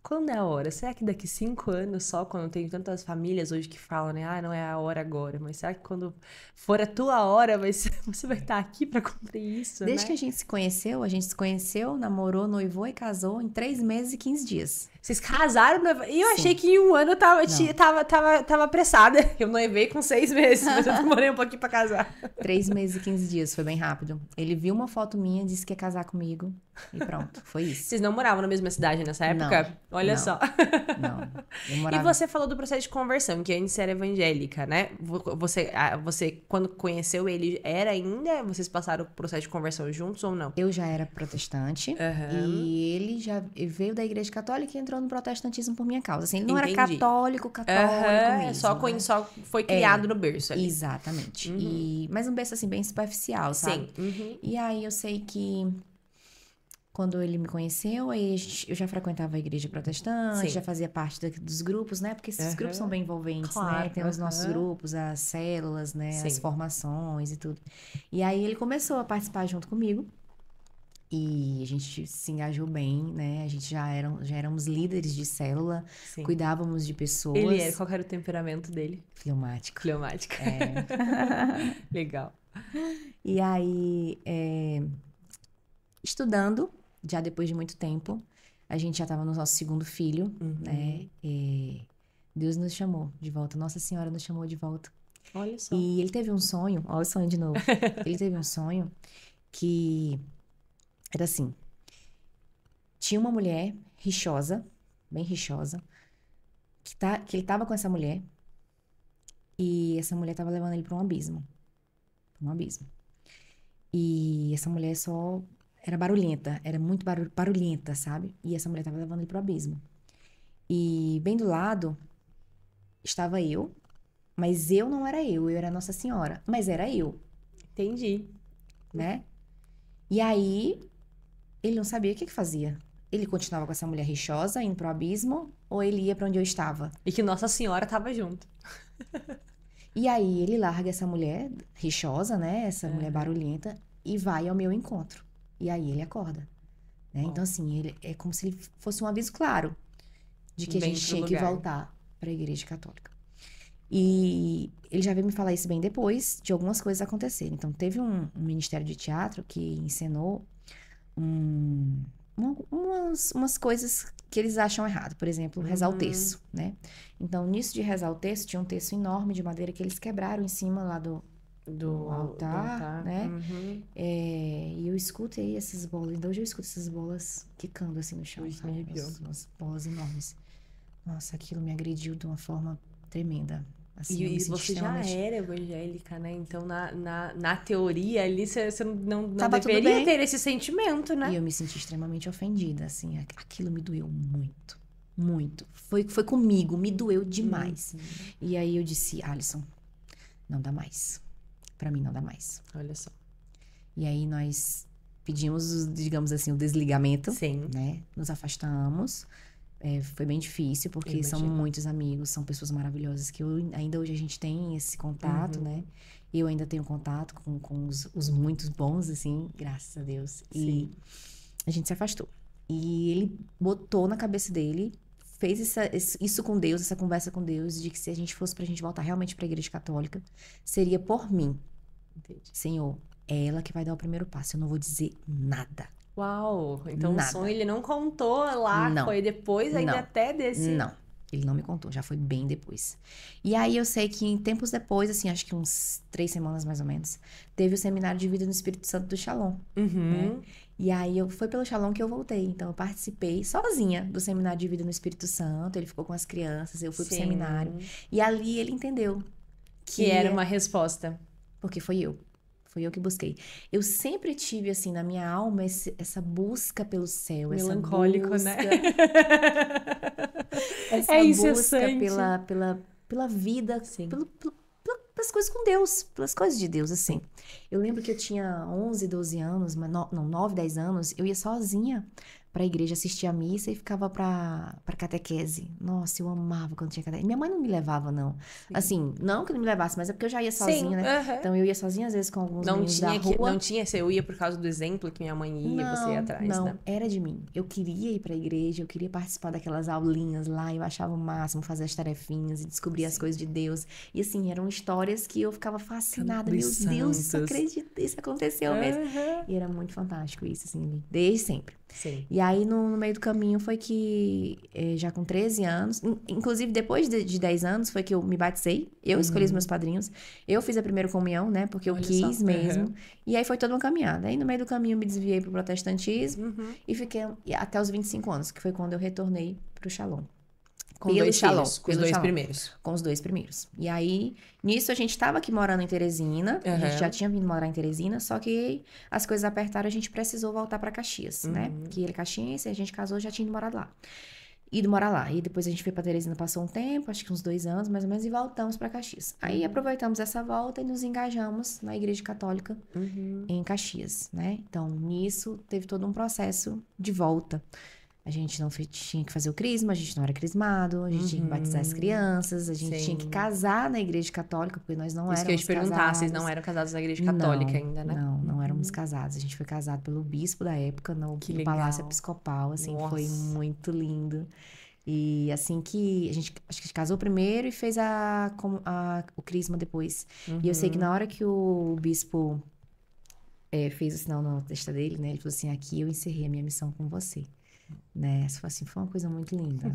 Quando é a hora? Será que daqui 5 anos só, quando tem tantas famílias hoje que falam, né? Ah, não é a hora agora. Mas será que quando for a tua hora, você vai estar aqui pra cumprir isso, Desde que a gente se conheceu, namorou, noivou e casou em 3 meses e 15 dias. Vocês casaram? E eu achei que em 1 ano eu tava apressada. Eu noivei com 6 meses, mas eu demorei um pouquinho pra casar. 3 meses e 15 dias, foi bem rápido. Ele viu uma foto minha, disse que ia casar comigo e pronto, foi isso. Vocês não moravam na mesma cidade nessa época? Não. Olha Não. só. Não. Eu E morava... você falou do processo de conversão, que antes era evangélica, né? Você, quando conheceu ele, era ainda? Vocês passaram o processo de conversão juntos ou não? Eu já era protestante Aham. e ele veio da igreja católica e entrou no protestantismo por minha causa. Assim, ele não era Entendi. católico Aham, mesmo, né? só foi criado no berço ali. Exatamente. Mas um berço assim bem superficial, sabe? Sim. Uhum. E aí eu sei que quando ele me conheceu, aí eu já frequentava a igreja protestante, Sim. já fazia parte dos grupos, né? Porque esses grupos são bem envolventes, né? Claro, Tem os nossos aham. grupos, as células, né? As Sim. formações e tudo. E aí ele começou a participar junto comigo. E a gente se engajou bem, né? A gente já éramos líderes de célula, Sim. cuidávamos de pessoas. Qual que era o temperamento dele? Fleumático. Fleumático. É. Legal. E aí, estudando, já depois de muito tempo, a gente já estava no nosso segundo filho, né? E Deus nos chamou de volta, Nossa Senhora nos chamou de volta. Olha só. E ele teve um sonho, olha o sonho de novo. Ele teve um sonho que era assim: tinha uma mulher rixosa, bem rixosa, que ele tava com essa mulher, e essa mulher tava levando ele para um abismo. Pra um abismo. E essa mulher só era barulhenta, era muito barulhenta, sabe? E essa mulher tava levando ele pro abismo. E bem do lado estava eu, mas eu não era eu era Nossa Senhora, mas era eu, Entendi. né? E aí ele não sabia o que fazia. Ele continuava com essa mulher rixosa, indo pro abismo, ou ele ia pra onde eu estava? E que Nossa Senhora tava junto. E aí ele larga essa mulher rixosa, né? Essa mulher barulhenta, e vai ao meu encontro. E aí ele acorda, né? Então, assim, ele é como se ele fosse um aviso claro de que a Bem gente pro tinha que lugar. voltar para a igreja católica. E ele já veio me falar isso bem depois de algumas coisas acontecerem. Então, teve um ministério de teatro que encenou umas coisas que eles acham errado. Por exemplo, rezar o terço, né? Então, nisso de rezar o terço, tinha um terço enorme de madeira que eles quebraram em cima lá do altar, né? Uhum. E eu escutei essas bolas. Ainda hoje eu escuto essas bolas quicando assim no chão. Ui, Sabe? me arrepiou. Umas bolas enormes. Nossa, aquilo me agrediu de uma forma tremenda. Assim, eu me E senti você já extremamente... era evangélica, né? Então, na teoria ali, você não Tava tudo deveria bem. ter esse sentimento, né? E eu me senti extremamente ofendida, assim. Aquilo me doeu muito. Muito. Foi comigo, me doeu demais. E aí eu disse, Alisson, não dá mais. Pra mim não dá mais. Olha só. E aí nós pedimos, digamos assim, o desligamento, Sim. né? Nos afastamos. Foi bem difícil, porque Eu são imagino. muitos amigos, são pessoas maravilhosas que ainda hoje a gente tem esse contato, né? Eu ainda tenho contato com os muitos bons, assim, graças a Deus. E a gente se afastou. E ele botou na cabeça dele, fez isso com Deus, essa conversa com Deus, de que se a gente fosse pra gente voltar realmente pra igreja católica, seria por mim. Entendi. Senhor, é ela que vai dar o primeiro passo, eu não vou dizer nada. Uau! Então Nada. o sonho ele não contou lá, Não. foi depois ainda Não. até desse... Não, ele não me contou, já foi bem depois. E aí eu sei que tempos depois, assim, acho que uns 3 semanas mais ou menos, teve o seminário de vida no Espírito Santo do Shalom. Uhum. Né? E aí foi pelo Shalom que eu voltei. Então eu participei sozinha do seminário de vida no Espírito Santo. Ele ficou com as crianças, eu fui pro Sim. seminário. E ali ele entendeu Que era uma resposta. porque foi eu. Foi eu que busquei. Eu sempre tive, assim, na minha alma, essa busca pelo céu. Melancólico, essa né? Essa É busca incessante. pela vida, Sim. pelas coisas com Deus, pelas coisas de Deus, assim. Eu lembro que eu tinha 11, 12 anos, mas 9, 10 anos, eu ia sozinha pra igreja assistir a missa e ficava pra catequese. Nossa, eu amava quando tinha catequese. Minha mãe não me levava, não. Assim, não que não me levasse, mas é porque eu já ia sozinha, né? aham. Então eu ia sozinha, às vezes, com alguns Não meninos da tinha rua. não tinha, eu ia por causa do exemplo que minha mãe ia, você ia atrás, não, né? era de mim. Eu queria ir pra igreja, eu queria participar daquelas aulinhas lá, eu achava o máximo fazer as tarefinhas e descobrir as coisas de Deus. E assim, eram histórias que eu ficava fascinada. Dos Meu Deus, santos. isso aconteceu mesmo. Aham. E era muito fantástico isso, assim, desde sempre. Sim. E aí, no meio do caminho, foi que, já com 13 anos... Inclusive, depois de 10 anos, foi que eu me batizei. Eu escolhi os meus padrinhos. Eu fiz a primeira comunhão, né? Porque eu Olha quis só. mesmo. Uhum. E aí, foi toda uma caminhada. Aí, no meio do caminho, eu me desviei pro protestantismo. E fiquei até os 25 anos, que foi quando eu retornei pro Shalom. Com dois filhos, com os dois Shalom. primeiros. Com os 2 primeiros. E aí, nisso, a gente tava aqui morando em Teresina. A gente já tinha vindo morar em Teresina, só que as coisas apertaram, a gente precisou voltar pra Caxias, né? Que ele é caxiense, a gente casou, já tinha ido morar lá. E depois a gente foi pra Teresina, passou um tempo, acho que uns 2 anos, mais ou menos, e voltamos pra Caxias. Aí, aproveitamos essa volta e nos engajamos na Igreja Católica em Caxias, né? Então, nisso, teve todo um processo de volta. A gente não tinha que fazer o crisma, a gente não era crismado, a gente tinha que batizar as crianças, a gente tinha que casar na igreja católica, porque nós não éramos Isso que eu ia te perguntar, casados. vocês não eram casados na igreja católica ainda, né? Não éramos casados. A gente foi casado pelo bispo da época, no Palácio Episcopal, assim, foi muito lindo. E assim que a gente, acho que casou primeiro e fez o crisma depois. E eu sei que na hora que o bispo fez o sinal na testa dele, né, ele falou assim, aqui eu encerrei a minha missão com você. Né? Foi uma coisa muito linda.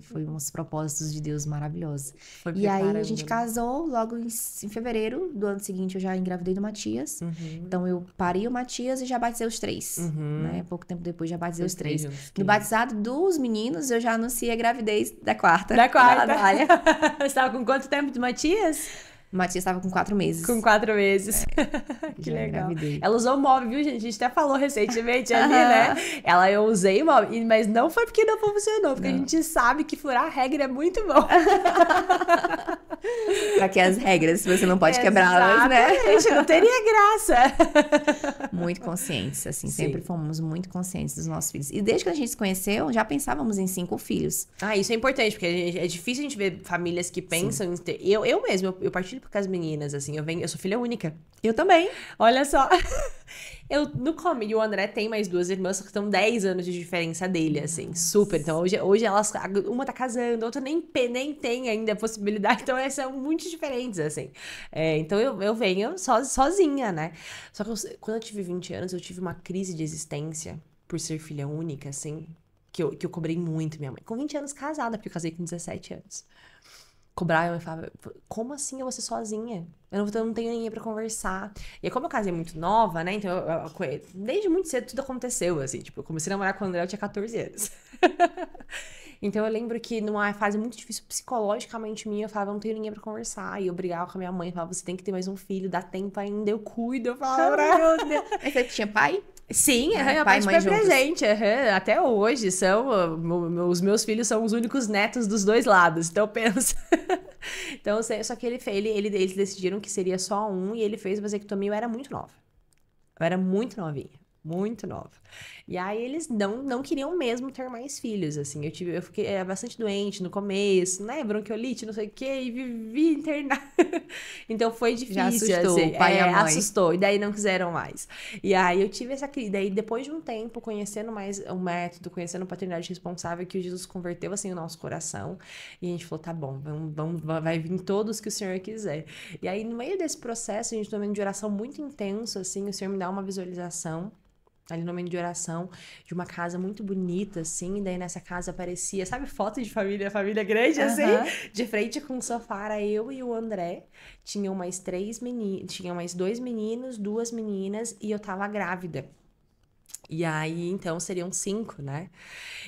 Foi uns propósitos de Deus maravilhosos. E aí a gente casou logo em fevereiro do ano seguinte. Eu já engravidei do Matias. Então eu pari o Matias e já batizei os 3. Né? Pouco tempo depois já batizei os 3. No batizado dos meninos eu já anunciei a gravidez da quarta. Da quarta. Você estava com quanto tempo de Matias? O Matias estava com 4 meses. Com 4 meses. Que legal. Engravidei. Ela usou o móvel, viu, gente? A gente até falou recentemente ali, né? Eu usei o móvel, mas não foi porque não funcionou, porque a gente sabe que furar a regra é muito bom. Pra que as regras, se você não pode quebrá-las, né? Exatamente, não teria graça. Muito conscientes, assim, sempre fomos muito conscientes dos nossos filhos. E desde que a gente se conheceu, já pensávamos em 5 filhos. Isso é importante, porque é difícil a gente ver famílias que pensam em ter... Eu mesmo, eu partilho com as meninas, assim, eu sou filha única. Eu também. Olha só. No começo, o André tem mais 2 irmãs, que estão 10 anos de diferença dele, assim, super. Então, hoje elas, uma tá casando, a outra nem tem ainda a possibilidade, então elas são muito diferentes, assim. Então, eu venho sozinha, né? Só que quando eu tive 20 anos, eu tive uma crise de existência por ser filha única, assim, que eu cobrei muito minha mãe. Com 20 anos casada, porque eu casei com 17 anos. Cobrava e falava, como assim eu vou ser sozinha? Eu não tenho ninguém pra conversar. E aí, como eu casei muito nova, né? Então, desde muito cedo tudo aconteceu, assim. Tipo, eu comecei a namorar com o André, eu tinha 14 anos. Então, eu lembro que numa fase muito difícil psicologicamente minha, eu falava, não tenho ninguém pra conversar. E eu brigava com a minha mãe, falava, você tem que ter mais um filho, dá tempo ainda, eu cuido. Eu falava, meu Deus. Mas você tinha pai? Sim, pai e mãe presente. Até hoje, os meus filhos são os únicos netos dos 2 lados. Então, pensa. Então, só que eles decidiram que seria só um, e ele fez vasectomia. Eu era muito nova. Eu era muito novinha. Muito nova. E aí eles não queriam mesmo ter mais filhos, assim. Eu fiquei bastante doente no começo, né? Bronquiolite, não sei o quê, e vivi internada. Então foi difícil. Já assustou assim, o pai e a mãe. Assustou, e daí não quiseram mais. E aí eu tive essa crise. Daí depois de um tempo, conhecendo mais o método, conhecendo a paternidade responsável, que o Jesus converteu, assim, o nosso coração. E a gente falou, tá bom, vai vir todos que o Senhor quiser. E aí no meio desse processo, a gente tomou de oração muito intenso, assim, o Senhor me dá uma visualização ali no momento de oração, de uma casa muito bonita, assim, e daí nessa casa aparecia, sabe, foto de família grande, assim, de frente com o sofá, era eu e o André, tinham mais 2 meninos, 2 meninas, e eu tava grávida. E aí, então, seriam 5, né?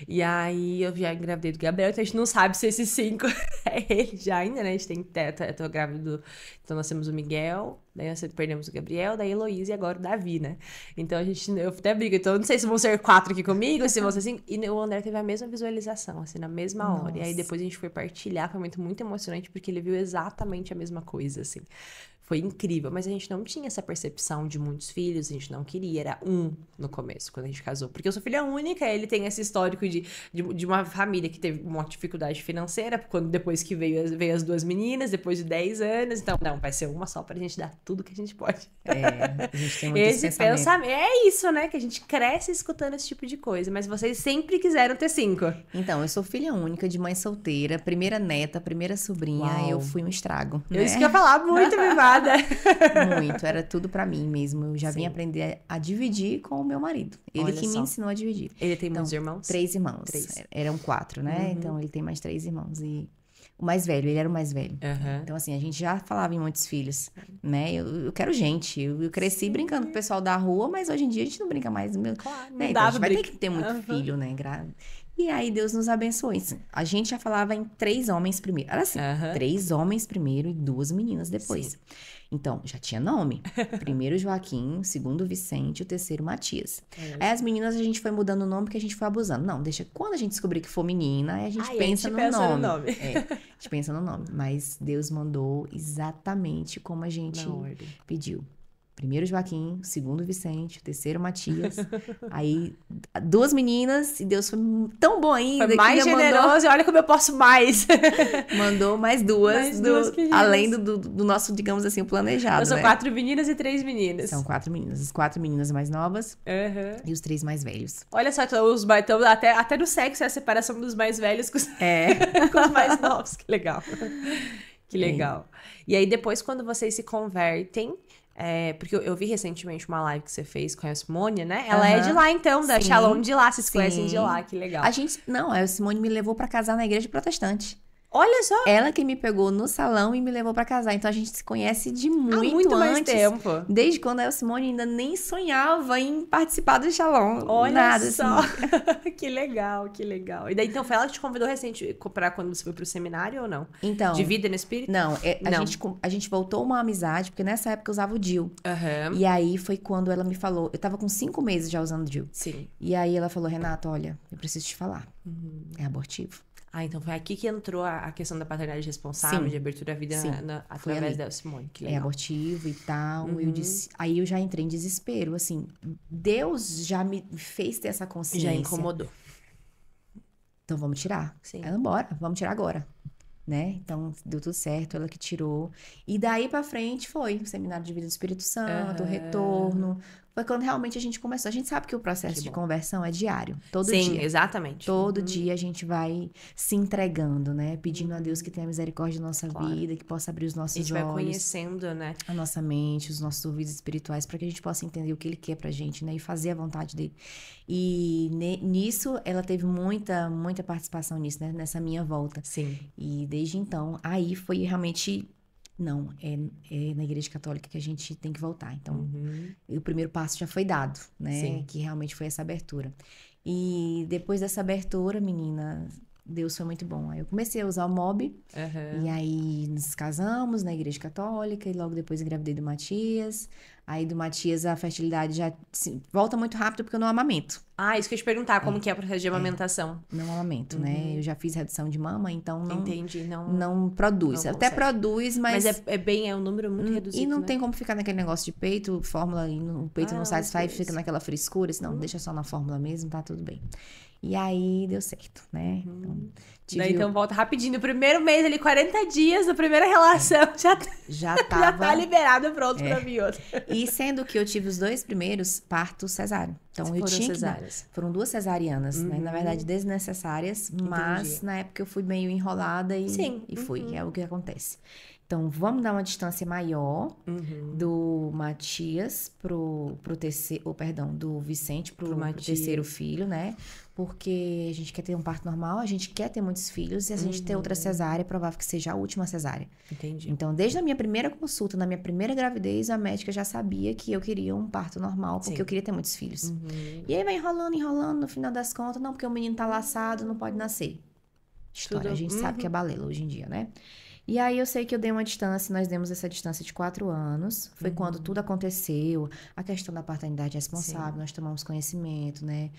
E aí, eu já engravidei do Gabriel, então a gente não sabe se esses 5 é ele já ainda, né? A gente tem eu tô grávida Então, nós temos o Miguel, daí nós perdemos o Gabriel, daí a Heloísa e agora o Davi, né? Então, eu até brigo. Então, eu não sei se vão ser 4 aqui comigo, se vão ser 5. E o André teve a mesma visualização, assim, na mesma hora. E aí, depois a gente foi partilhar, foi muito emocionante, porque ele viu exatamente a mesma coisa, assim. Foi incrível, mas a gente não tinha essa percepção de muitos filhos, a gente não queria, era um no começo, quando a gente casou. Porque eu sou filha única, ele tem esse histórico de uma família que teve uma dificuldade financeira, depois que veio as 2 meninas, depois de 10 anos, então, não, vai ser uma só pra gente dar tudo que a gente pode. A gente tem muito esse pensamento. É isso, né, que a gente cresce escutando esse tipo de coisa, mas vocês sempre quiseram ter 5. Então, eu sou filha única, de mãe solteira, primeira neta, primeira sobrinha, eu fui um estrago, né? Isso que eu ia falar, muito mimada. nada. Muito, era tudo pra mim mesmo. Eu já vim aprender a dividir com o meu marido. Ele Olha que me só. ensinou a dividir. Ele tem muitos irmãos? 3 irmãos. 3. Eram 4, né? Então ele tem mais 3 irmãos. E o mais velho, ele era o mais velho. Então, assim, a gente já falava em muitos filhos, né? Eu quero gente. Eu cresci brincando com o pessoal da rua, mas hoje em dia a gente não brinca mais. Claro, Né? Então a gente vai ter que ter muito filho, né? E aí Deus nos abençoou. A gente já falava em 3 homens primeiro. Era assim, 3 homens primeiro e 2 meninas depois. Sim. Então, já tinha nome. Primeiro Joaquim, o segundo Vicente, o terceiro Matias. Aí as meninas a gente foi mudando o nome porque a gente foi abusando. Não, deixa, quando a gente descobrir que for menina, aí a gente pensa no nome. A gente pensa no nome. Mas Deus mandou exatamente como a gente pediu. Primeiro Joaquim, segundo Vicente, o terceiro Matias. Aí 2 meninas, e Deus foi tão bom ainda. Foi mais generoso, e olha como eu posso mais. Mandou mais 2, além do nosso, digamos assim, o planejado. São 4 meninas e 3 meninas. São 4 meninas. As 4 meninas mais novas e os 3 mais velhos. Olha só, então, até no sexo é a separação dos mais velhos com os, com os mais novos. Que legal. Que legal. E aí, depois, quando vocês se convertem... porque eu vi recentemente uma live que você fez com a Simone, né? Ela é de lá, então, da Shalom de lá. Vocês se conhecem de lá, que legal. A Simone me levou pra casar na igreja protestante. Olha só! Ela que me pegou no salão e me levou pra casar. Então, a gente se conhece de muito mais antes. tempo. Desde quando a Simone ainda nem sonhava em participar do Shalom. Olha nada, só! Assim. Que legal, que legal. E daí, então, foi ela que te convidou recente pra quando você foi pro seminário ou não? Então... De vida no Espírito? Não, a gente voltou uma amizade, porque nessa época eu usava o DIU. E aí, foi quando ela me falou... Eu tava com 5 meses já usando o DIU. Sim. E aí, ela falou, Renata, olha, eu preciso te falar. É abortivo. Então foi aqui que entrou a questão da paternidade responsável, de abertura à vida através da Simone. Que legal. É abortivo e tal. Eu disse, aí eu já entrei em desespero. Assim, Deus já me fez ter essa consciência. Já incomodou. Então vamos tirar. Sim. Ela, bora, vamos tirar agora. Né? Então deu tudo certo, ela que tirou. E daí pra frente foi o seminário de vida do Espírito Santo, o retorno. Foi quando realmente a gente começou. A gente sabe que o processo de conversão é diário, todo dia. Sim, exatamente. Todo dia a gente vai se entregando, né? Pedindo a Deus que tenha misericórdia da nossa vida, que possa abrir os nossos olhos. A gente vai conhecendo, né? A nossa mente, os nossos ouvidos espirituais, para que a gente possa entender o que Ele quer pra gente, né? E fazer a vontade dele. E nisso, ela teve muita muita participação nisso, né? Nessa minha volta. Sim. E desde então, aí foi realmente... Não, é na Igreja Católica que a gente tem que voltar. Então, o primeiro passo já foi dado, né? Sim. Que realmente foi essa abertura. E depois dessa abertura, menina, Deus foi muito bom. Aí eu comecei a usar o MOB. E aí nos casamos na Igreja Católica. E logo depois engravidei do Matias. Aí do Matias a fertilidade já volta muito rápido porque eu não amamento. Isso que eu ia te perguntar, como que é o processo de amamentação? Não amamento, né? Eu já fiz redução de mama, então não... Entendi, não produz. Não até consegue. produz, mas... Mas é um número muito reduzido, E não né? tem como ficar naquele negócio de peito, fórmula, e o peito não satisfaz, fica naquela frescura. Não, deixa só na fórmula mesmo, tá tudo bem. E aí, deu certo, né? Então volta rapidinho. No primeiro mês ali, 40 dias da primeira relação, já tá liberado, pronto pra vir outro. E sendo que eu tive os 2 primeiros partos cesáreo. Então eu tinha que dar. Foram 2 cesarianas, né? Na verdade, desnecessárias, mas na época eu fui meio enrolada e fui. É o que acontece. Então, vamos dar uma distância maior do Matias pro terceiro, do Vicente pro terceiro filho, né? Porque a gente quer ter um parto normal, a gente quer ter muitos filhos, e a gente ter outra cesárea, é provável que seja a última cesárea. Entendi. Então, desde a minha primeira consulta, na minha primeira gravidez, a médica já sabia que eu queria um parto normal, porque eu queria ter muitos filhos. E aí vai enrolando, no final das contas, não, porque o menino tá laçado, não pode nascer. História, a gente sabe que é balela hoje em dia, né? E aí eu sei que eu dei uma distância, nós demos essa distância de 4 anos. Foi quando tudo aconteceu, a questão da paternidade responsável, nós tomamos conhecimento, né?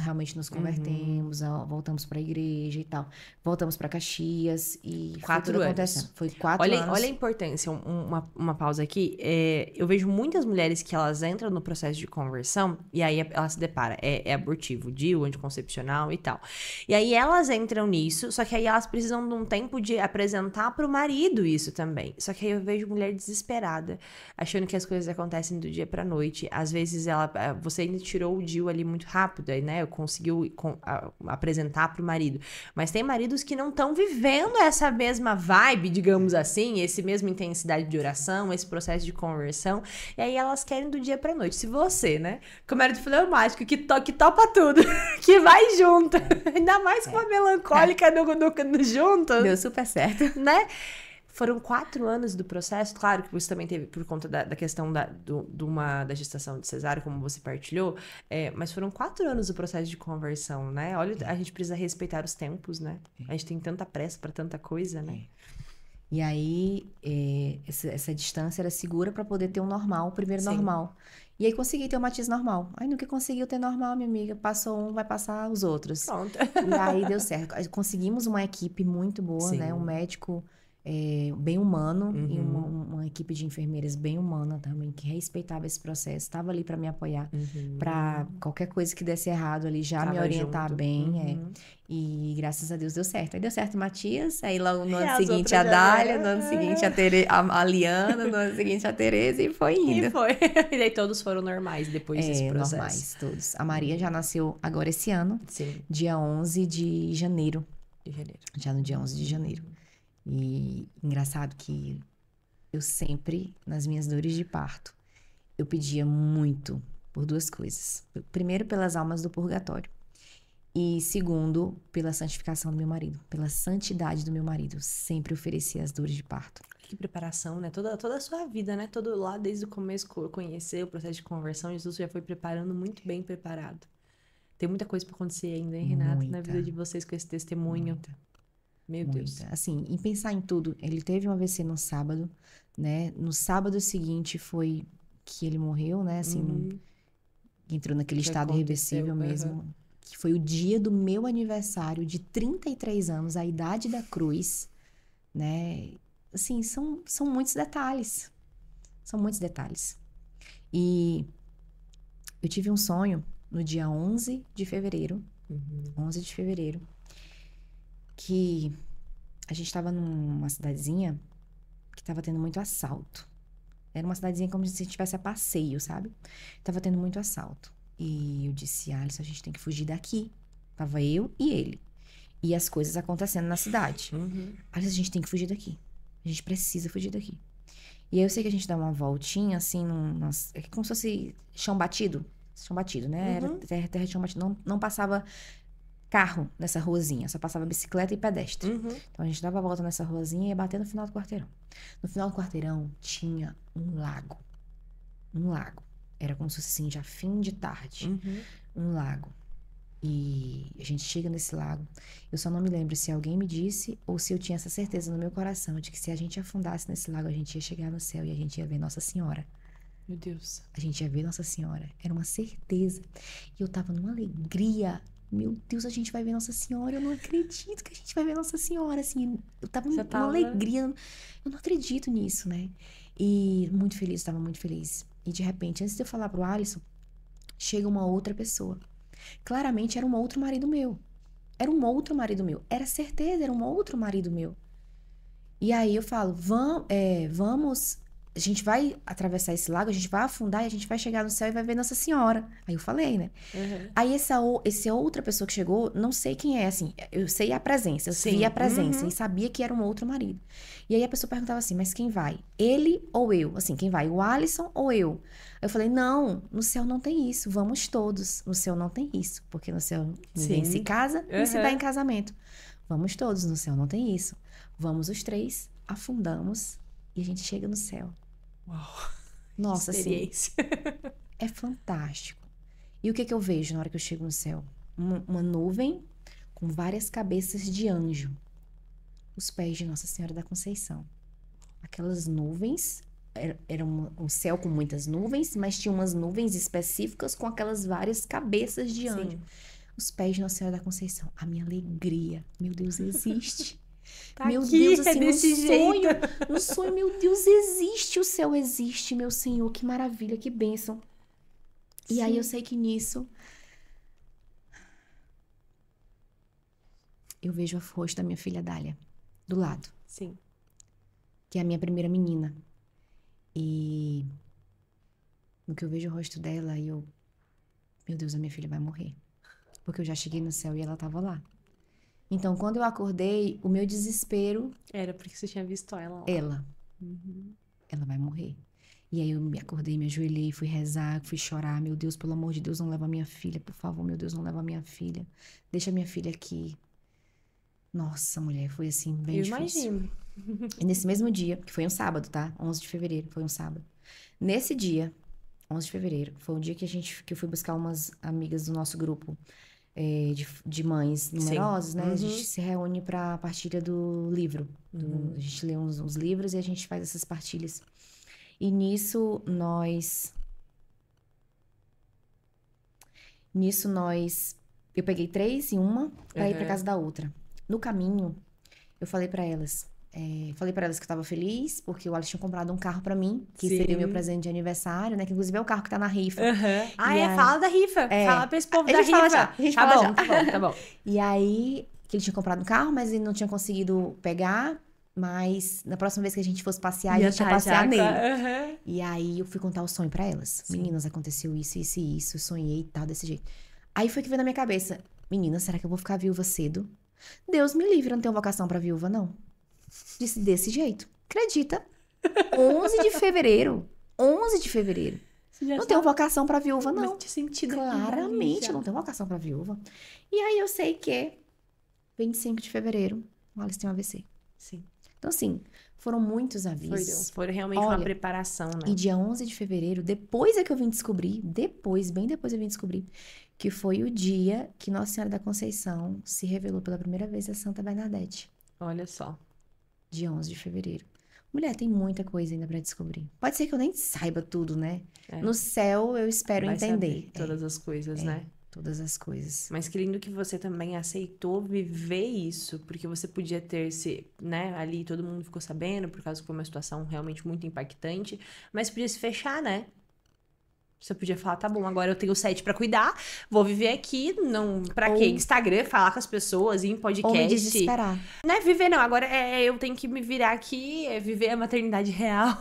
Realmente nos convertemos, voltamos para a igreja e tal. Voltamos para Caxias e 4 anos. Acontecendo. Foi 4 anos. Olha a importância, uma pausa aqui. Eu vejo muitas mulheres que elas entram no processo de conversão e aí ela se depara, é abortivo, DIU, anticoncepcional e tal. E aí elas entram nisso, só que aí elas precisam de um tempo de apresentar apresentar pro marido isso também. Só que aí eu vejo mulher desesperada, achando que as coisas acontecem do dia pra noite. Às vezes você ainda tirou o DIU ali muito rápido, aí, né? Conseguiu apresentar pro marido. Mas tem maridos que não estão vivendo essa mesma vibe, digamos assim, esse mesma intensidade de oração, esse processo de conversão. E aí elas querem do dia pra noite. Se você, né? Com o marido fleumático, que topa tudo, que vai junto. Ainda mais com uma melancólica no junto. Deu super certo. Né? Foram 4 anos do processo, claro que você também teve por conta da questão da gestação de cesárea, como você partilhou, mas foram 4 anos do processo de conversão, né? Olha, a gente precisa respeitar os tempos, né? A gente tem tanta pressa para tanta coisa, né? E aí, essa distância era segura para poder ter um normal, o primeiro normal. E aí consegui ter o Matias normal. Aí nunca conseguiu ter normal, minha amiga. Passou um, vai passar os outros. Pronto. E aí deu certo. Conseguimos uma equipe muito boa, né? Um médico bem humano e uma equipe de enfermeiras bem humana também, que respeitava esse processo. Estava ali para me apoiar. Para qualquer coisa que desse errado ali, já me orientar junto. bem. E graças a Deus deu certo. Aí deu certo o Matias, aí logo no ano seguinte a Dália, no ano seguinte a Liana, no ano seguinte a Tereza e foi indo. E foi. E daí todos foram normais depois desse processo. Normais, todos. A Maria já nasceu agora esse ano, dia 11 de janeiro. Já no dia 11 de janeiro. E engraçado que eu sempre, nas minhas dores de parto, eu pedia muito por 2 coisas. Primeiro, pelas almas do purgatório. E segundo, pela santificação do meu marido, pela santidade do meu marido. Eu sempre oferecia as dores de parto. Que preparação, né? Toda a sua vida, né? Todo lá, desde o começo, conhecer o processo de conversão, Jesus já foi preparando, muito bem preparado. Tem muita coisa pra acontecer ainda, hein, Renata? Na vida de vocês com esse testemunho. Meu Deus. Assim, em pensar em tudo, ele teve um AVC no sábado, né? No sábado seguinte foi que ele morreu, né? Assim, entrou naquele estado irreversível mesmo. Que foi o dia do meu aniversário de 33 anos, a idade da cruz, né? Assim, são muitos detalhes. São muitos detalhes. E eu tive um sonho no dia 11 de fevereiro. 11 de fevereiro. Que a gente estava numa cidadezinha que estava tendo muito assalto. Era uma cidadezinha como se a gente estivesse a passeio, sabe? Tava tendo muito assalto. E eu disse, Alisson, a gente tem que fugir daqui. Tava eu e ele. E as coisas acontecendo na cidade. Alisson, a gente tem que fugir daqui. A gente precisa fugir daqui. E aí eu sei que a gente dá uma voltinha, assim, é como se fosse chão batido. Chão batido, né? Era terra de chão batido. Não passava carro nessa ruazinha, só passava bicicleta e pedestre. Então a gente dava a volta nessa ruazinha e ia bater no final do quarteirão. No final do quarteirão tinha um lago. Um lago. Era como se fosse assim, já fim de tarde. Um lago. E a gente chega nesse lago. Eu só não me lembro se alguém me disse ou se eu tinha essa certeza no meu coração de que se a gente afundasse nesse lago, a gente ia chegar no céu e a gente ia ver Nossa Senhora. Meu Deus. A gente ia ver Nossa Senhora. Era uma certeza. E eu tava numa alegria. Meu Deus, a gente vai ver Nossa Senhora. Eu não acredito que a gente vai ver Nossa Senhora. Assim, eu tava numa alegria. Eu não acredito nisso, né? E muito feliz, estava muito feliz. E de repente, antes de eu falar pro Alisson, chega uma outra pessoa. Claramente era um outro marido meu. Era um outro marido meu. Era certeza, era um outro marido meu. E aí eu falo, vamos, a gente vai atravessar esse lago, a gente vai afundar e a gente vai chegar no céu e vai ver Nossa Senhora. Aí eu falei, né? Aí essa outra pessoa que chegou, não sei quem é, assim, eu sei a presença, eu vi a presença e sabia que era um outro marido. E aí a pessoa perguntava assim, mas quem vai? Ele ou eu? Assim, quem vai? O Alisson ou eu? Aí eu falei, não, no céu não tem isso, vamos todos. No céu não tem isso, porque no céu ninguém se casa e se dá em casamento. Vamos todos, no céu não tem isso. Vamos os 3, afundamos e a gente chega no céu. Uau! Nossa, assim, é fantástico. E o que eu vejo na hora que eu chego no céu? Uma nuvem com várias cabeças de anjo. Os pés de Nossa Senhora da Conceição. Aquelas nuvens, era um céu com muitas nuvens, mas tinha umas nuvens específicas com aquelas várias cabeças de anjo. Os pés de Nossa Senhora da Conceição. A minha alegria. Meu Deus, existe. Tá meu aqui, Deus, assim, desse jeito. No sonho, meu Deus, existe, o céu existe, meu Senhor, que maravilha, que bênção. E aí eu sei que nisso eu vejo a rosto da minha filha Dália, do lado. Sim. que é a minha primeira menina. E no que eu vejo o rosto dela, meu Deus, a minha filha vai morrer. Porque eu já cheguei no céu e ela tava lá. Então, quando eu acordei, o meu desespero, Era porque você tinha visto ela lá. ela Uhum. vai morrer. E aí eu me acordei, me ajoelhei, fui rezar, fui chorar. Meu Deus, pelo amor de Deus, não leva a minha filha, por favor, meu Deus, não leva a minha filha. Deixa a minha filha aqui. Nossa, mulher, foi assim, bem Eu difícil. imagino. E nesse mesmo dia, que foi um sábado, tá? 11 de fevereiro, foi um sábado. Nesse dia, 11 de fevereiro, foi um dia que eu fui buscar umas amigas do nosso grupo de mães numerosas, né? A gente se reúne pra partilha do livro. A gente lê uns livros e a gente faz essas partilhas. E nisso eu peguei 3 em uma pra ir pra casa da outra. No caminho, eu falei pra elas que eu tava feliz, porque o Alex tinha comprado um carro pra mim, que seria o meu presente de aniversário, né? Que inclusive é o carro que tá na rifa. Fala da rifa. Fala pra esse povo da rifa. A gente fala já. Tá bom. E aí, que ele tinha comprado um carro, mas ele não tinha conseguido pegar. Mas na próxima vez que a gente fosse passear, a gente ia passear nele. E aí eu fui contar o sonho pra elas. Meninas, aconteceu isso, isso e isso. Eu sonhei e tal, desse jeito. Aí foi que veio na minha cabeça. Meninas, será que eu vou ficar viúva cedo? Deus me livre, eu não tenho vocação pra viúva, não. Disse desse jeito. Acredita? 11 de fevereiro. 11 de fevereiro. Não tenho vocação pra viúva, não. Claramente, eu não tenho vocação pra viúva. E aí eu sei que 25 de fevereiro, o Alex tem um AVC. Sim. Então, assim, foram muitos avisos. Foi realmente uma preparação, né? E dia 11 de fevereiro, depois é que eu vim descobrir, bem depois eu vim descobrir, que foi o dia que Nossa Senhora da Conceição se revelou pela primeira vez a Santa Bernadette. Olha só. Dia 11 de fevereiro. Mulher, tem muita coisa ainda pra descobrir. Pode ser que eu nem saiba tudo, né? No céu, eu espero entender. Todas as coisas, né? Todas as coisas. Mas que lindo que você também aceitou viver isso, porque você podia ter se, né, ali todo mundo ficou sabendo, por causa que foi uma situação realmente muito impactante, mas podia se fechar, né? Você podia falar, tá bom, agora eu tenho 7 pra cuidar, vou viver aqui, não, pra quê? Instagram, falar com as pessoas, ir em podcast. Ou me desesperar. Não é viver, não, agora eu tenho que me virar aqui, viver a maternidade real.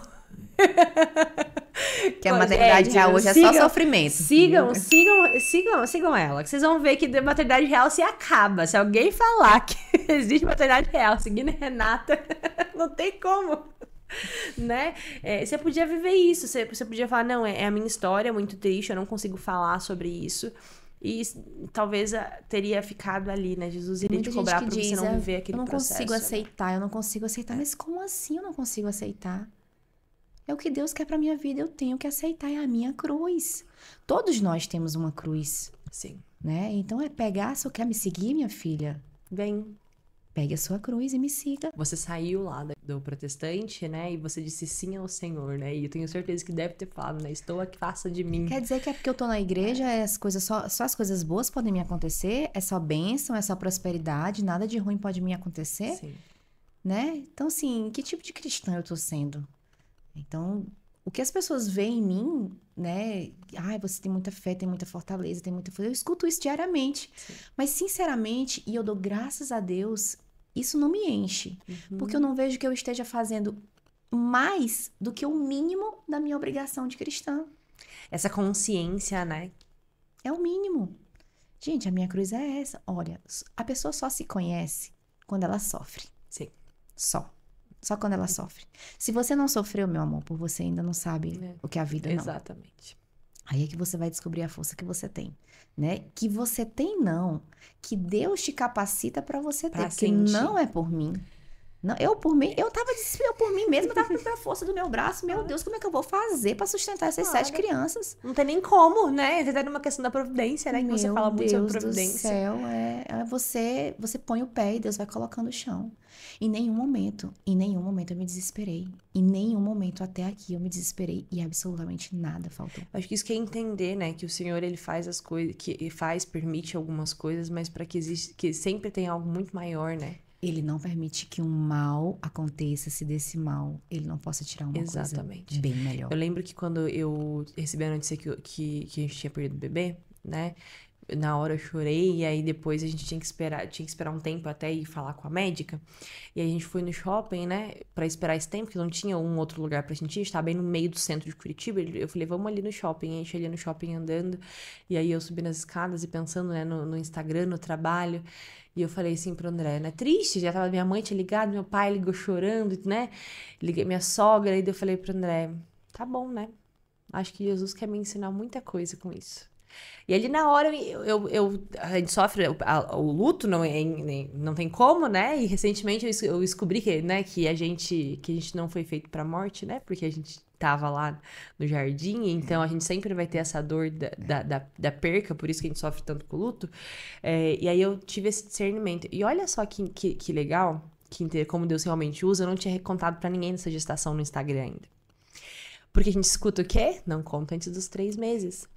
Que a maternidade real hoje é só sofrimento. Sigam ela, que vocês vão ver que a maternidade real se acaba. Se alguém falar que existe maternidade real seguindo a Renata, não tem como. Né? Você podia viver isso, você podia falar, não, é a minha história, é muito triste, eu não consigo falar sobre isso. E talvez teria ficado ali, né? Jesus iria te cobrar pra você não viver aquele processo. Eu não consigo aceitar. Mas como assim eu não consigo aceitar? É o que Deus quer pra minha vida, eu tenho que aceitar, é a minha cruz. Todos nós temos uma cruz. Sim. Né? Então pegar, se eu quer me seguir, minha filha, vem. Pegue a sua cruz e me siga. Você saiu lá do protestante, né? E você disse sim ao Senhor, né? E eu tenho certeza que deve ter falado, né? Estou aqui, faça de mim. Quer dizer que é porque eu tô na igreja, as coisas só as coisas boas podem me acontecer? É só bênção, é só prosperidade, nada de ruim pode me acontecer? Sim. Né? Então, assim, que tipo de cristã eu tô sendo? Então, o que as pessoas veem em mim, né? Ai, você tem muita fé, tem muita fortaleza, tem muita força. Eu escuto isso diariamente. Sim. Mas, sinceramente, e eu dou graças a Deus, isso não me enche. Porque eu não vejo que eu esteja fazendo mais do que o mínimo da minha obrigação de cristã. Essa consciência, né? É o mínimo. Gente, a minha cruz é essa. Olha, a pessoa só se conhece quando ela sofre. Sim. Só quando ela sofre. Se você não sofreu, meu amor, por você ainda não sabe o que é a vida, não. Exatamente. Aí é que você vai descobrir a força que você tem, né? Que você tem, não. Que Deus te capacita pra você ter. Porque não é por mim. Não, eu por mim mesma, eu tava com a força do meu braço. Meu Deus, como é que eu vou fazer pra sustentar essas 7 crianças? Não tem nem como, né? Você tá numa questão da providência, né? Que você fala muito sobre providência. Meu Deus do céu, você põe o pé e Deus vai colocando o chão. Em nenhum momento eu me desesperei. Em nenhum momento até aqui eu me desesperei e absolutamente nada faltou. Acho que isso que é entender, né? Que o Senhor, ele faz as coisas, permite algumas coisas, mas para que sempre tem algo muito maior, né? Ele não permite que um mal aconteça, se desse mal ele não possa tirar uma coisa bem melhor. Eu lembro que quando eu recebi a notícia que a gente tinha perdido o bebê, né? Na hora eu chorei, e aí depois a gente tinha que esperar um tempo até ir falar com a médica. E aí a gente foi no shopping, né, pra esperar esse tempo, porque não tinha um outro lugar pra gente ir, a gente tava bem no meio do centro de Curitiba. Eu falei, vamos ali no shopping. A gente ali no shopping andando, e aí eu subi nas escadas e pensando, né, no Instagram, no trabalho. E eu falei assim pro André, né, triste, já tava, minha mãe tinha ligado, meu pai ligou chorando, né, liguei minha sogra, e daí eu falei pro André, tá bom, né, acho que Jesus quer me ensinar muita coisa com isso. E ali na hora a gente sofre o luto, não tem como, né? E recentemente eu descobri que a gente não foi feito pra morte, né? Porque a gente tava lá no jardim, então a gente sempre vai ter essa dor da perca, por isso que a gente sofre tanto com o luto. E aí eu tive esse discernimento. E olha só que legal, como Deus realmente usa, eu não tinha contado pra ninguém nessa gestação no Instagram ainda. Porque a gente escuta o quê? Não conta antes dos 3 meses.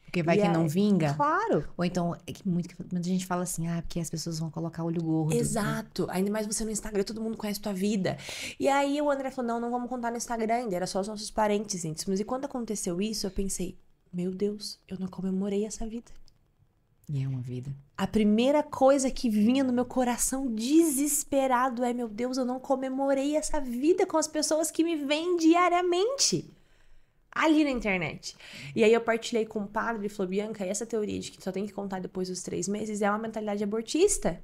Porque vai que não vinga. Claro. Ou então, muita gente fala assim, porque as pessoas vão colocar olho gordo. Exato. Ainda mais você no Instagram, todo mundo conhece tua vida. E aí o André falou, não vamos contar no Instagram ainda, era só os nossos parentes íntimos. E quando aconteceu isso, eu pensei, meu Deus, eu não comemorei essa vida. E é uma vida. A primeira coisa que vinha no meu coração desesperado é, meu Deus, eu não comemorei essa vida com as pessoas que me veem diariamente. Ali na internet. E aí eu partilhei com o padre, ele falou, Bianca, essa teoria de que só tem que contar depois dos 3 meses é uma mentalidade abortista.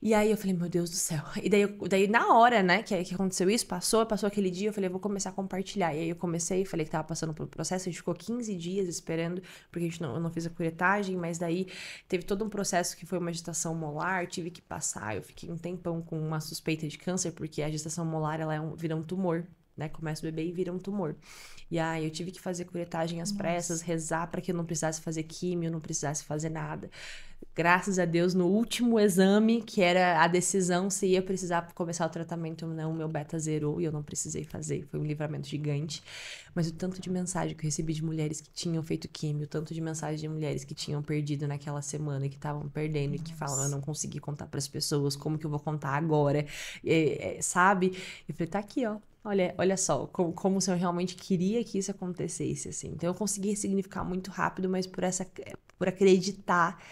E aí eu falei, meu Deus do céu. E daí na hora, né, que aconteceu isso, passou aquele dia, eu falei, eu vou começar a compartilhar. E aí eu comecei, falei que tava passando pelo processo, a gente ficou 15 dias esperando, porque eu não fiz a curetagem, mas daí teve todo um processo que foi uma gestação molar, tive que passar, eu fiquei um tempão com uma suspeita de câncer, porque a gestação molar, ela vira um tumor, né, começa o bebê e vira um tumor. E aí eu tive que fazer curetagem às pressas, rezar para que eu não precisasse fazer químio, não precisasse fazer nada. Graças a Deus, no último exame, que era a decisão se ia precisar começar o tratamento ou não, meu beta zerou e eu não precisei fazer. Foi um livramento gigante. Mas o tanto de mensagem que eu recebi de mulheres que tinham feito químio, o tanto de mensagem de mulheres que tinham perdido naquela semana, que estavam perdendo, e que falam, eu não consegui contar para as pessoas, como que eu vou contar agora? Sabe? Eu falei, tá aqui, ó. Olha só, como o Senhor realmente queria que isso acontecesse, assim. Então, eu consegui ressignificar muito rápido, mas por acreditar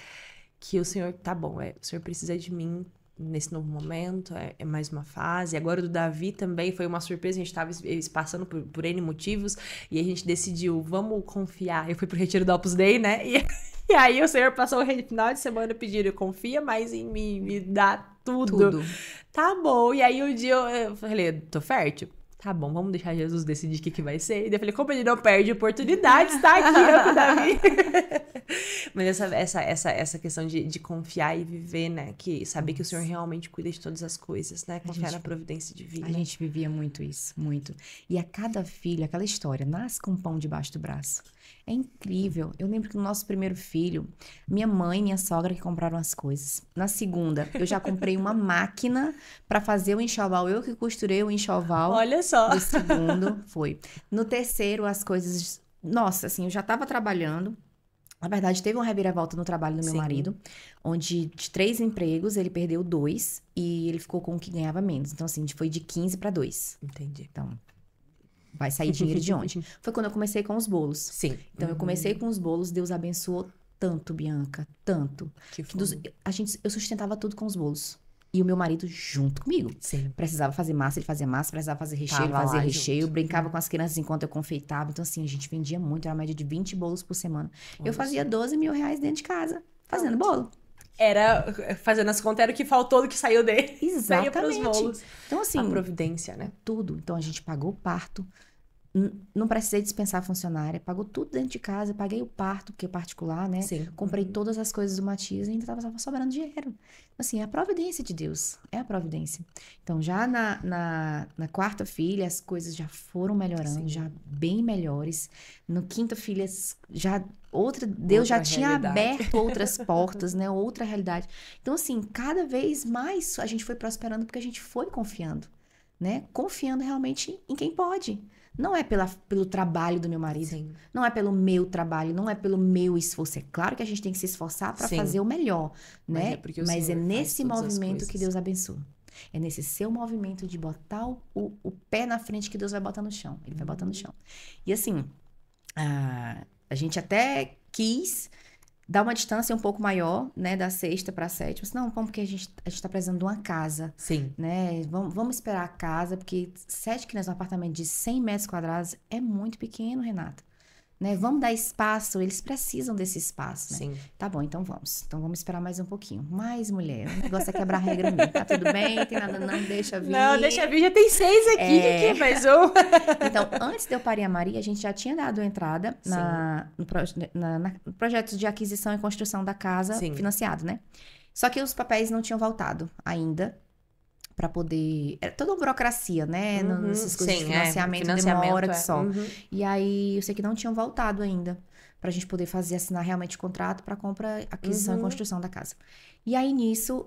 que o Senhor, tá bom, o Senhor precisa de mim nesse novo momento, é mais uma fase. Agora, do Davi também foi uma surpresa, a gente tava passando por N motivos, e a gente decidiu, vamos confiar. Eu fui pro retiro do Opus Dei, né? E aí o Senhor passou o final de semana pedindo, confia mais em mim, me dá tudo. Tá bom. E aí um dia eu falei, tô fértil? Tá bom, vamos deixar Jesus decidir o que vai ser. E daí eu falei, como ele não perde oportunidade, está aqui, ó, com o Davi. Mas essa questão de confiar e viver, né? Saber que o Senhor realmente cuida de todas as coisas, né? Confiar na providência divina. A gente vivia muito isso, muito. E a cada filho, aquela história, nasce com um pão debaixo do braço. É incrível. Eu lembro que no nosso primeiro filho, minha mãe e minha sogra que compraram as coisas. Na segunda, eu já comprei uma máquina para fazer o enxoval. Eu que costurei o enxoval. Olha só. No segundo, foi. No terceiro, as coisas... Nossa, assim, eu já estava trabalhando. Na verdade, teve uma reviravolta no trabalho do meu marido, onde de 3 empregos, ele perdeu 2 e ele ficou com o que ganhava menos. Então, assim, foi de 15 para 2. Entendi. Então... vai sair dinheiro de onde? Foi quando eu comecei com os bolos. Sim. Então, eu comecei com os bolos, Deus abençoou tanto, Bianca, tanto. Eu sustentava tudo com os bolos. E o meu marido junto comigo. Sim. Precisava fazer massa, ele fazia massa. Precisava fazer recheio, ele fazia recheio. Junto. Brincava com as crianças enquanto eu confeitava. Então, assim, a gente vendia muito. Era uma média de 20 bolos por semana. Eu fazia 12 mil reais dentro de casa, fazendo bolo. Era, fazendo as contas, era o que faltou do que saiu dele. Exatamente. Saiu pros bolos. Então, assim... a providência, né? Tudo. Então, a gente pagou o parto. Não precisei dispensar a funcionária. Pagou tudo dentro de casa. Paguei o parto, porque é particular, né? Sim. Comprei todas as coisas do Matias e ainda tava sobrando dinheiro. Assim, é a providência de Deus. É a providência. Então, já na quarta filha, as coisas já foram melhorando. Sim. Já bem melhores. No quinta filha, já... Deus já tinha aberto outras portas, né? Outra realidade. Então, assim, cada vez mais a gente foi prosperando porque a gente foi confiando, né? Confiando realmente em quem pode. Não é pelo trabalho do meu marido. Sim. Não é pelo meu trabalho, não é pelo meu esforço. É claro que a gente tem que se esforçar para fazer o melhor, né? Mas é nesse movimento que Deus abençoa. É nesse seu movimento de botar o pé na frente que Deus vai botar no chão. Ele vai botar no chão. E assim, a gente até quis dar uma distância um pouco maior, né, da sexta para a sétima. Não, vamos, porque a gente tá precisando de uma casa, Sim. né? Vamos esperar a casa, porque 7 crianças num apartamento de 100 metros quadrados é muito pequeno, Renata. Né? Vamos dar espaço, eles precisam desse espaço, né? Sim. Tá bom, então vamos. Então vamos esperar mais um pouquinho. Mais, mulher, o negócio é quebrar a regra mesmo. Tá tudo bem, tem nada não, deixa vir. Não, deixa vir, já tem 6 aqui, que mais um? Então, antes de eu parir a Maria, a gente já tinha dado entrada no projeto de aquisição e construção da casa financiado, né? Só que os papéis não tinham voltado ainda. Para poder... Era toda uma burocracia, né? Nessas coisas de financiamento demora que só. E aí, eu sei que não tinham voltado ainda. Pra gente poder assinar realmente o contrato pra compra, aquisição e construção da casa. E aí, nisso,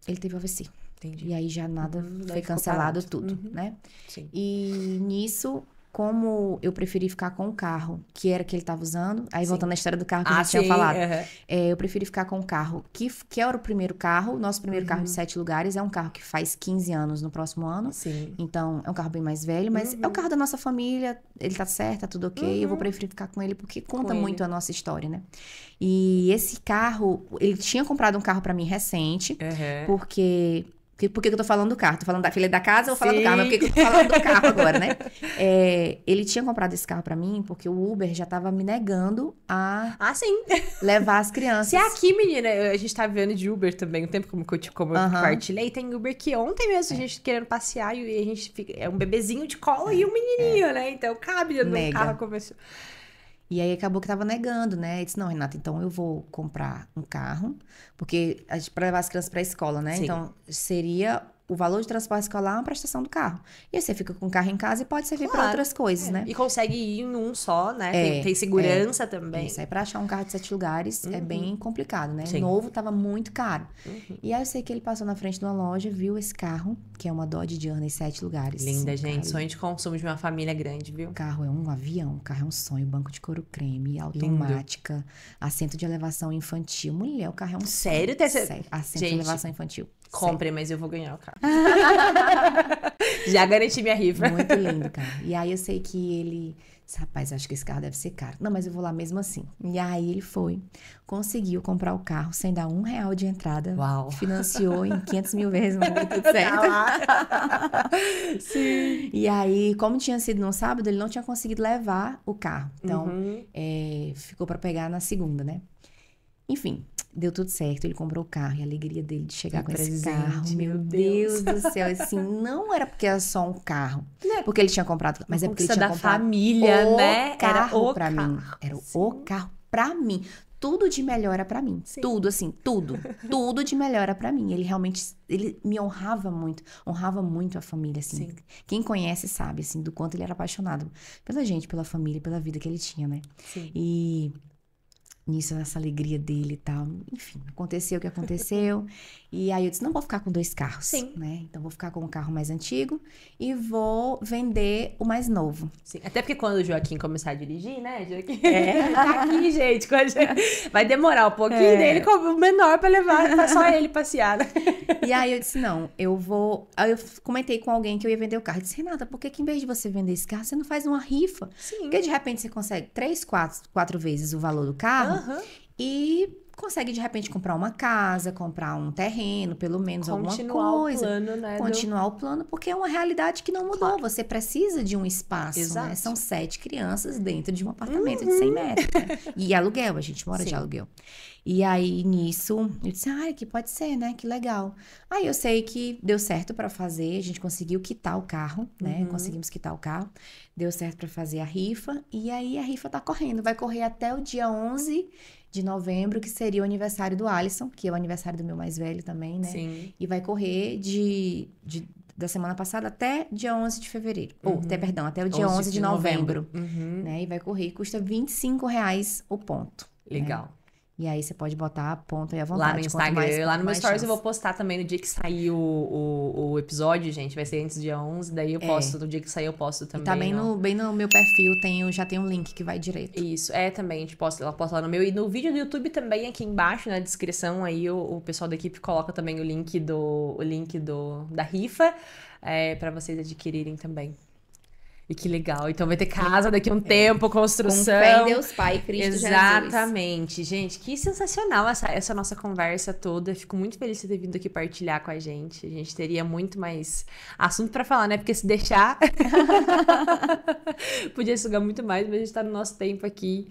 ele teve AVC. Entendi. E aí, já nada foi cancelado tudo, né? Sim. E nisso... Como eu preferi ficar com o carro, que era que ele estava usando, aí voltando à história do carro que a gente tinha falado, eu preferi ficar com o carro, que era o primeiro carro, nosso primeiro carro de 7 lugares, é um carro que faz 15 anos no próximo ano, então é um carro bem mais velho, mas é o carro da nossa família, ele tá certo, tá tudo ok, eu vou preferir ficar com ele, porque conta muito a nossa história, né? E esse carro, ele tinha comprado um carro para mim recente, porque... Por que eu tô falando do carro? Tô falando da filha da casa ou falando do carro? Mas por que eu tô falando do carro agora, né? Ele tinha comprado esse carro pra mim porque o Uber já tava me negando a levar as crianças. Se é aqui, menina, a gente tá vendo de Uber também, o tempo como eu compartilhei, tem Uber que ontem mesmo a gente querendo passear e a gente fica... É um bebezinho de colo e um menininho, né? Então cabe no carro começou. E aí acabou que tava negando, né? Eu disse, não, Renata, então eu vou comprar um carro, porque para levar as crianças pra escola, né? Então seria o valor de transporte escolar uma prestação do carro. E aí você fica com o carro em casa e pode servir para outras coisas, né? E consegue ir em um só, né? Tem segurança também. Isso aí, pra achar um carro de 7 lugares é bem complicado, né? Novo tava muito caro. E aí eu sei que ele passou na frente de uma loja, viu esse carro, que é uma Dodge Journey 7 lugares. Linda, gente. Sonho de consumo de uma família grande, viu? O carro é um avião, o carro é um sonho. Banco de couro creme, automática, assento de elevação infantil. Mulher, o carro é um Sério? Sério. Assento de elevação infantil. Compre, mas eu vou ganhar o carro. Já garanti minha rifa. Muito lindo, cara. E aí eu sei que ele... Rapaz, acho que esse carro deve ser caro. Não, mas eu vou lá mesmo assim. E aí ele foi, conseguiu comprar o carro sem dar R$1 de entrada. Uau. Financiou em 500 mil vezes, mas deu tudo certo. Sim. E aí, como tinha sido no sábado, ele não tinha conseguido levar o carro. Então, ficou pra pegar na segunda, né? Enfim, deu tudo certo. Ele comprou o carro e a alegria dele de chegar com esse carro. Meu Deus do céu. Assim, não era porque era só um carro. Porque ele tinha comprado, mas é porque ele tinha comprado família, né? Era o pra mim. Era o carro pra mim. Tudo de melhor era pra mim. Tudo, assim, tudo. Tudo de melhor era pra mim. Ele realmente, ele me honrava muito a família, assim. Quem conhece sabe, assim, do quanto ele era apaixonado pela gente, pela família, pela vida que ele tinha, né? E... nisso, nessa alegria dele e tal. Enfim, aconteceu o que aconteceu. E aí eu disse, não vou ficar com 2 carros, né? Então vou ficar com o carro mais antigo e vou vender o mais novo. Até porque quando o Joaquim começar a dirigir, né, Joaquim? Tá aqui, gente. Vai demorar um pouquinho dele como o menor pra levar só ele passear, né? E aí eu disse, não, eu vou... Aí eu comentei com alguém que eu ia vender o carro. Eu disse, Renata, por que em vez de você vender esse carro, você não faz uma rifa? Porque de repente você consegue 3, 4 vezes o valor do carro e consegue de repente comprar uma casa, comprar um terreno, pelo menos alguma coisa. Continuar o plano, né? Continuar o plano, porque é uma realidade que não mudou. Você precisa de um espaço, né? São 7 crianças dentro de um apartamento de 100 metros. Né? E aluguel, a gente mora de aluguel. E aí, nisso, eu disse, que pode ser, né? Que legal. Aí eu sei que deu certo pra fazer, a gente conseguiu quitar o carro, né? Conseguimos quitar o carro. Deu certo pra fazer a rifa. E aí, a rifa tá correndo. Vai correr até o dia 11 de novembro, que seria o aniversário do Alisson, que é o aniversário do meu mais velho também, né? E vai correr da semana passada até dia 11 de fevereiro. Até o dia 11 de novembro. Né? E vai correr, custa R$25 o ponto. Legal. Né? E aí você pode botar a ponta aí à vontade. Lá no Instagram, lá no meu stories eu vou postar também no dia que sair o episódio, gente. Vai ser antes do dia 11, daí eu posto, no dia que sair eu posto também. E tá bem no meu perfil, já tem um link que vai direito. Isso, também, a gente ela posta lá no meu. E no vídeo do YouTube também, aqui embaixo, na descrição, aí o pessoal da equipe coloca também o link da rifa, pra vocês adquirirem também. E que legal. Então vai ter casa daqui a um tempo, construção. Com fé em Deus Pai, Cristo Exatamente. Jesus. Gente, que sensacional essa nossa conversa toda. Fico muito feliz de ter vindo aqui partilhar com a gente. A gente teria muito mais assunto pra falar, né? Porque se deixar... Podia sugar muito mais, mas a gente tá no nosso tempo aqui.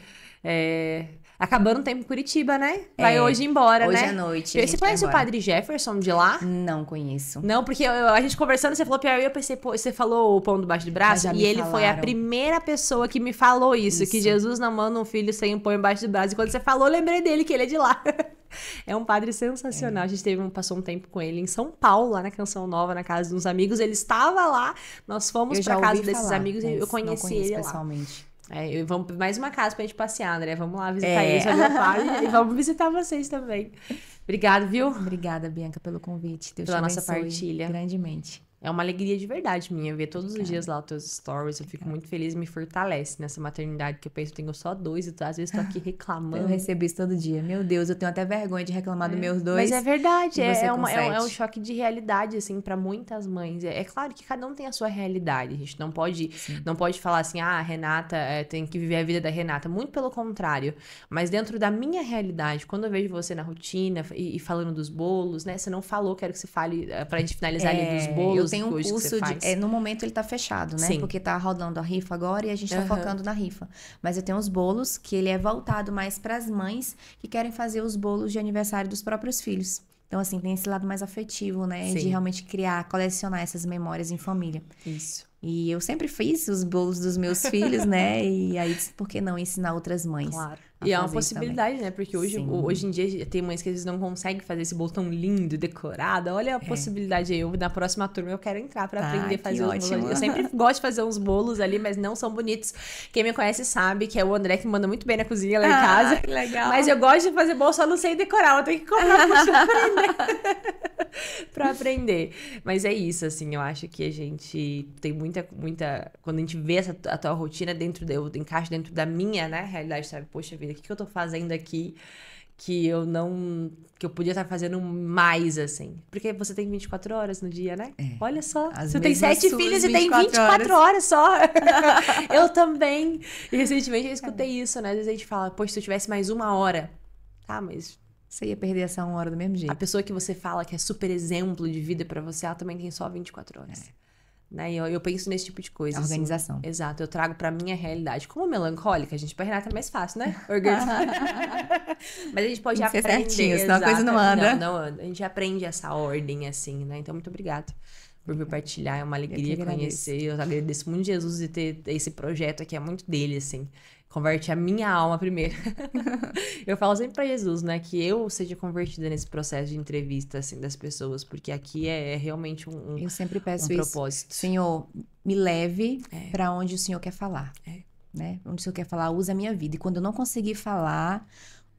Acabando o tempo em Curitiba, né? Vai hoje embora, hoje né? à noite. Você conhece o Padre Jefferson de lá? Não conheço. Não, porque a gente conversando, você falou Piauí, eu pensei, pô, você falou o pão debaixo do braço? E ele foi a primeira pessoa que me falou isso, que Jesus não manda um filho sem um pão embaixo do braço. E quando você falou, eu lembrei dele, que ele é de lá. É um padre sensacional. A gente passou um tempo com ele em São Paulo, lá na Canção Nova, na casa de uns amigos. Ele estava lá, nós fomos pra casa desses amigos e eu conheci ele pessoalmente. lá. Vamos mais uma casa pra gente passear, André. Vamos lá visitar eles, meu pai, e vamos visitar vocês também. Obrigada, viu? Obrigada, Bianca, pelo convite. Deus pela te nossa partilha. Grandemente. É uma alegria de verdade minha ver todos os dias lá os teus stories. Eu fico muito feliz e me fortalece nessa maternidade que eu penso, eu tenho só 2 e às vezes tô aqui reclamando. Eu recebo isso todo dia. Meu Deus, eu tenho até vergonha de reclamar dos meus 2. Mas é verdade, é um choque de realidade, assim, pra muitas mães. É claro que cada um tem a sua realidade. A gente não pode falar assim, a Renata tem que viver a vida da Renata. Muito pelo contrário. Mas dentro da minha realidade, quando eu vejo você na rotina e falando dos bolos, né? Você não falou, quero que você fale pra gente finalizar ali dos bolos. Tem um curso no momento ele tá fechado, né? Sim. Porque tá rodando a rifa agora e a gente tá focando na rifa. Mas eu tenho os bolos que ele é voltado mais para as mães que querem fazer os bolos de aniversário dos próprios filhos. Então, assim, tem esse lado mais afetivo, né? Sim. De realmente colecionar essas memórias em família. Isso. E eu sempre fiz os bolos dos meus filhos, né? E aí, por que não ensinar outras mães? Claro. E é uma possibilidade, né? Porque hoje em dia tem mães que às vezes não conseguem fazer esse bolo tão lindo, decorado. Olha a possibilidade aí. Na próxima turma eu quero entrar pra aprender a fazer os bolos. Eu sempre gosto de fazer uns bolos ali, mas não são bonitos. Quem me conhece sabe que é o André que manda muito bem na cozinha lá em casa. Que legal. Mas eu gosto de fazer bolo, só não sei decorar. Eu tenho que comprar pra aprender. Mas é isso, assim. Eu acho que a gente tem muita... Quando a gente vê a tua rotina eu encaixo dentro da minha, né, realidade, sabe? Poxa vida, o que eu tô fazendo aqui que eu podia estar fazendo mais, assim? Porque você tem 24 horas no dia, né? Olha só, você tem 7 filhos e tem 24 horas só. Eu também. E recentemente eu escutei isso, né? Às vezes a gente fala, poxa, se eu tivesse mais 1 hora, tá, mas... Você ia perder essa 1 hora do mesmo jeito. A pessoa que você fala que é super exemplo de vida pra você, ela também tem só 24 horas. Né? Eu penso nesse tipo de coisa. A organização. Assim. Exato, eu trago pra minha realidade. Como melancólica, gente, pra Renata é mais fácil, né? Organizar. Mas a gente pode aprender. Certinho, senão a coisa não anda. Não anda. A gente aprende essa ordem, assim, né? Então, muito obrigada por me partilhar. É uma alegria conhecer. Eu agradeço muito Jesus de ter esse projeto aqui. É muito dele, assim. Converte a minha alma primeiro. Eu falo sempre pra Jesus, né? Que eu seja convertida nesse processo de entrevista, assim, das pessoas. Porque aqui é realmente eu sempre peço propósito. Senhor, me leve pra onde o Senhor quer falar. Né? Onde o Senhor quer falar, usa a minha vida. E quando eu não conseguir falar...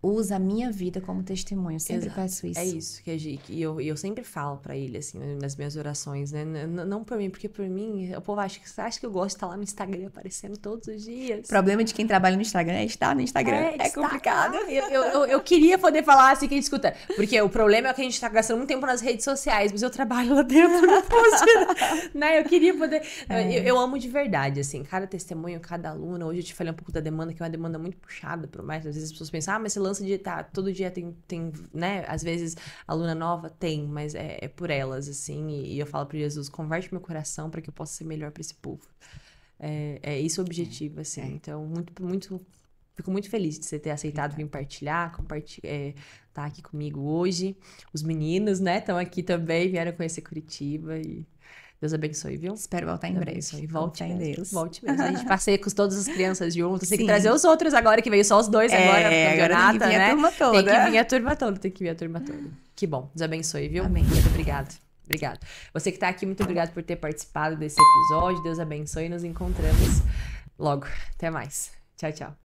Usa a minha vida como testemunho. Eu sempre peço isso. É isso que eu sempre falo pra ele, assim, nas minhas orações, né? Não por mim, porque por mim, o povo acha que eu gosto de estar lá no Instagram aparecendo todos os dias. O problema de quem trabalha no Instagram é estar no Instagram. É complicado. Eu queria poder falar assim, quem escuta. Porque o problema é que a gente tá gastando muito tempo nas redes sociais, mas eu trabalho lá dentro, não posso, né? Eu queria poder... Eu amo de verdade, assim, cada testemunho, cada aluna. Hoje eu te falei um pouco da demanda, que é uma demanda muito puxada, por mais às vezes as pessoas pensam, mas você lança todo dia tem, né? Às vezes, aluna nova tem, mas é por elas, assim. E eu falo para Jesus, converte meu coração para que eu possa ser melhor para esse povo. É esse o objetivo, assim. Então, fico muito feliz de você ter aceitado vir partilhar, tá aqui comigo hoje. Os meninos, né? Estão aqui também, vieram conhecer Curitiba e... Deus abençoe, viu? Espero voltar em breve. Volte em Deus. Volte mesmo. A gente passeia com todas as crianças juntas. Tem que trazer os outros agora, que veio só os 2 agora. Agora tem que vir a turma toda. Tem que vir a turma toda. Que bom. Deus abençoe, viu? Amém. Muito obrigada. Obrigada. Você que tá aqui, muito obrigado por ter participado desse episódio. Deus abençoe e nos encontramos logo. Até mais. Tchau, tchau.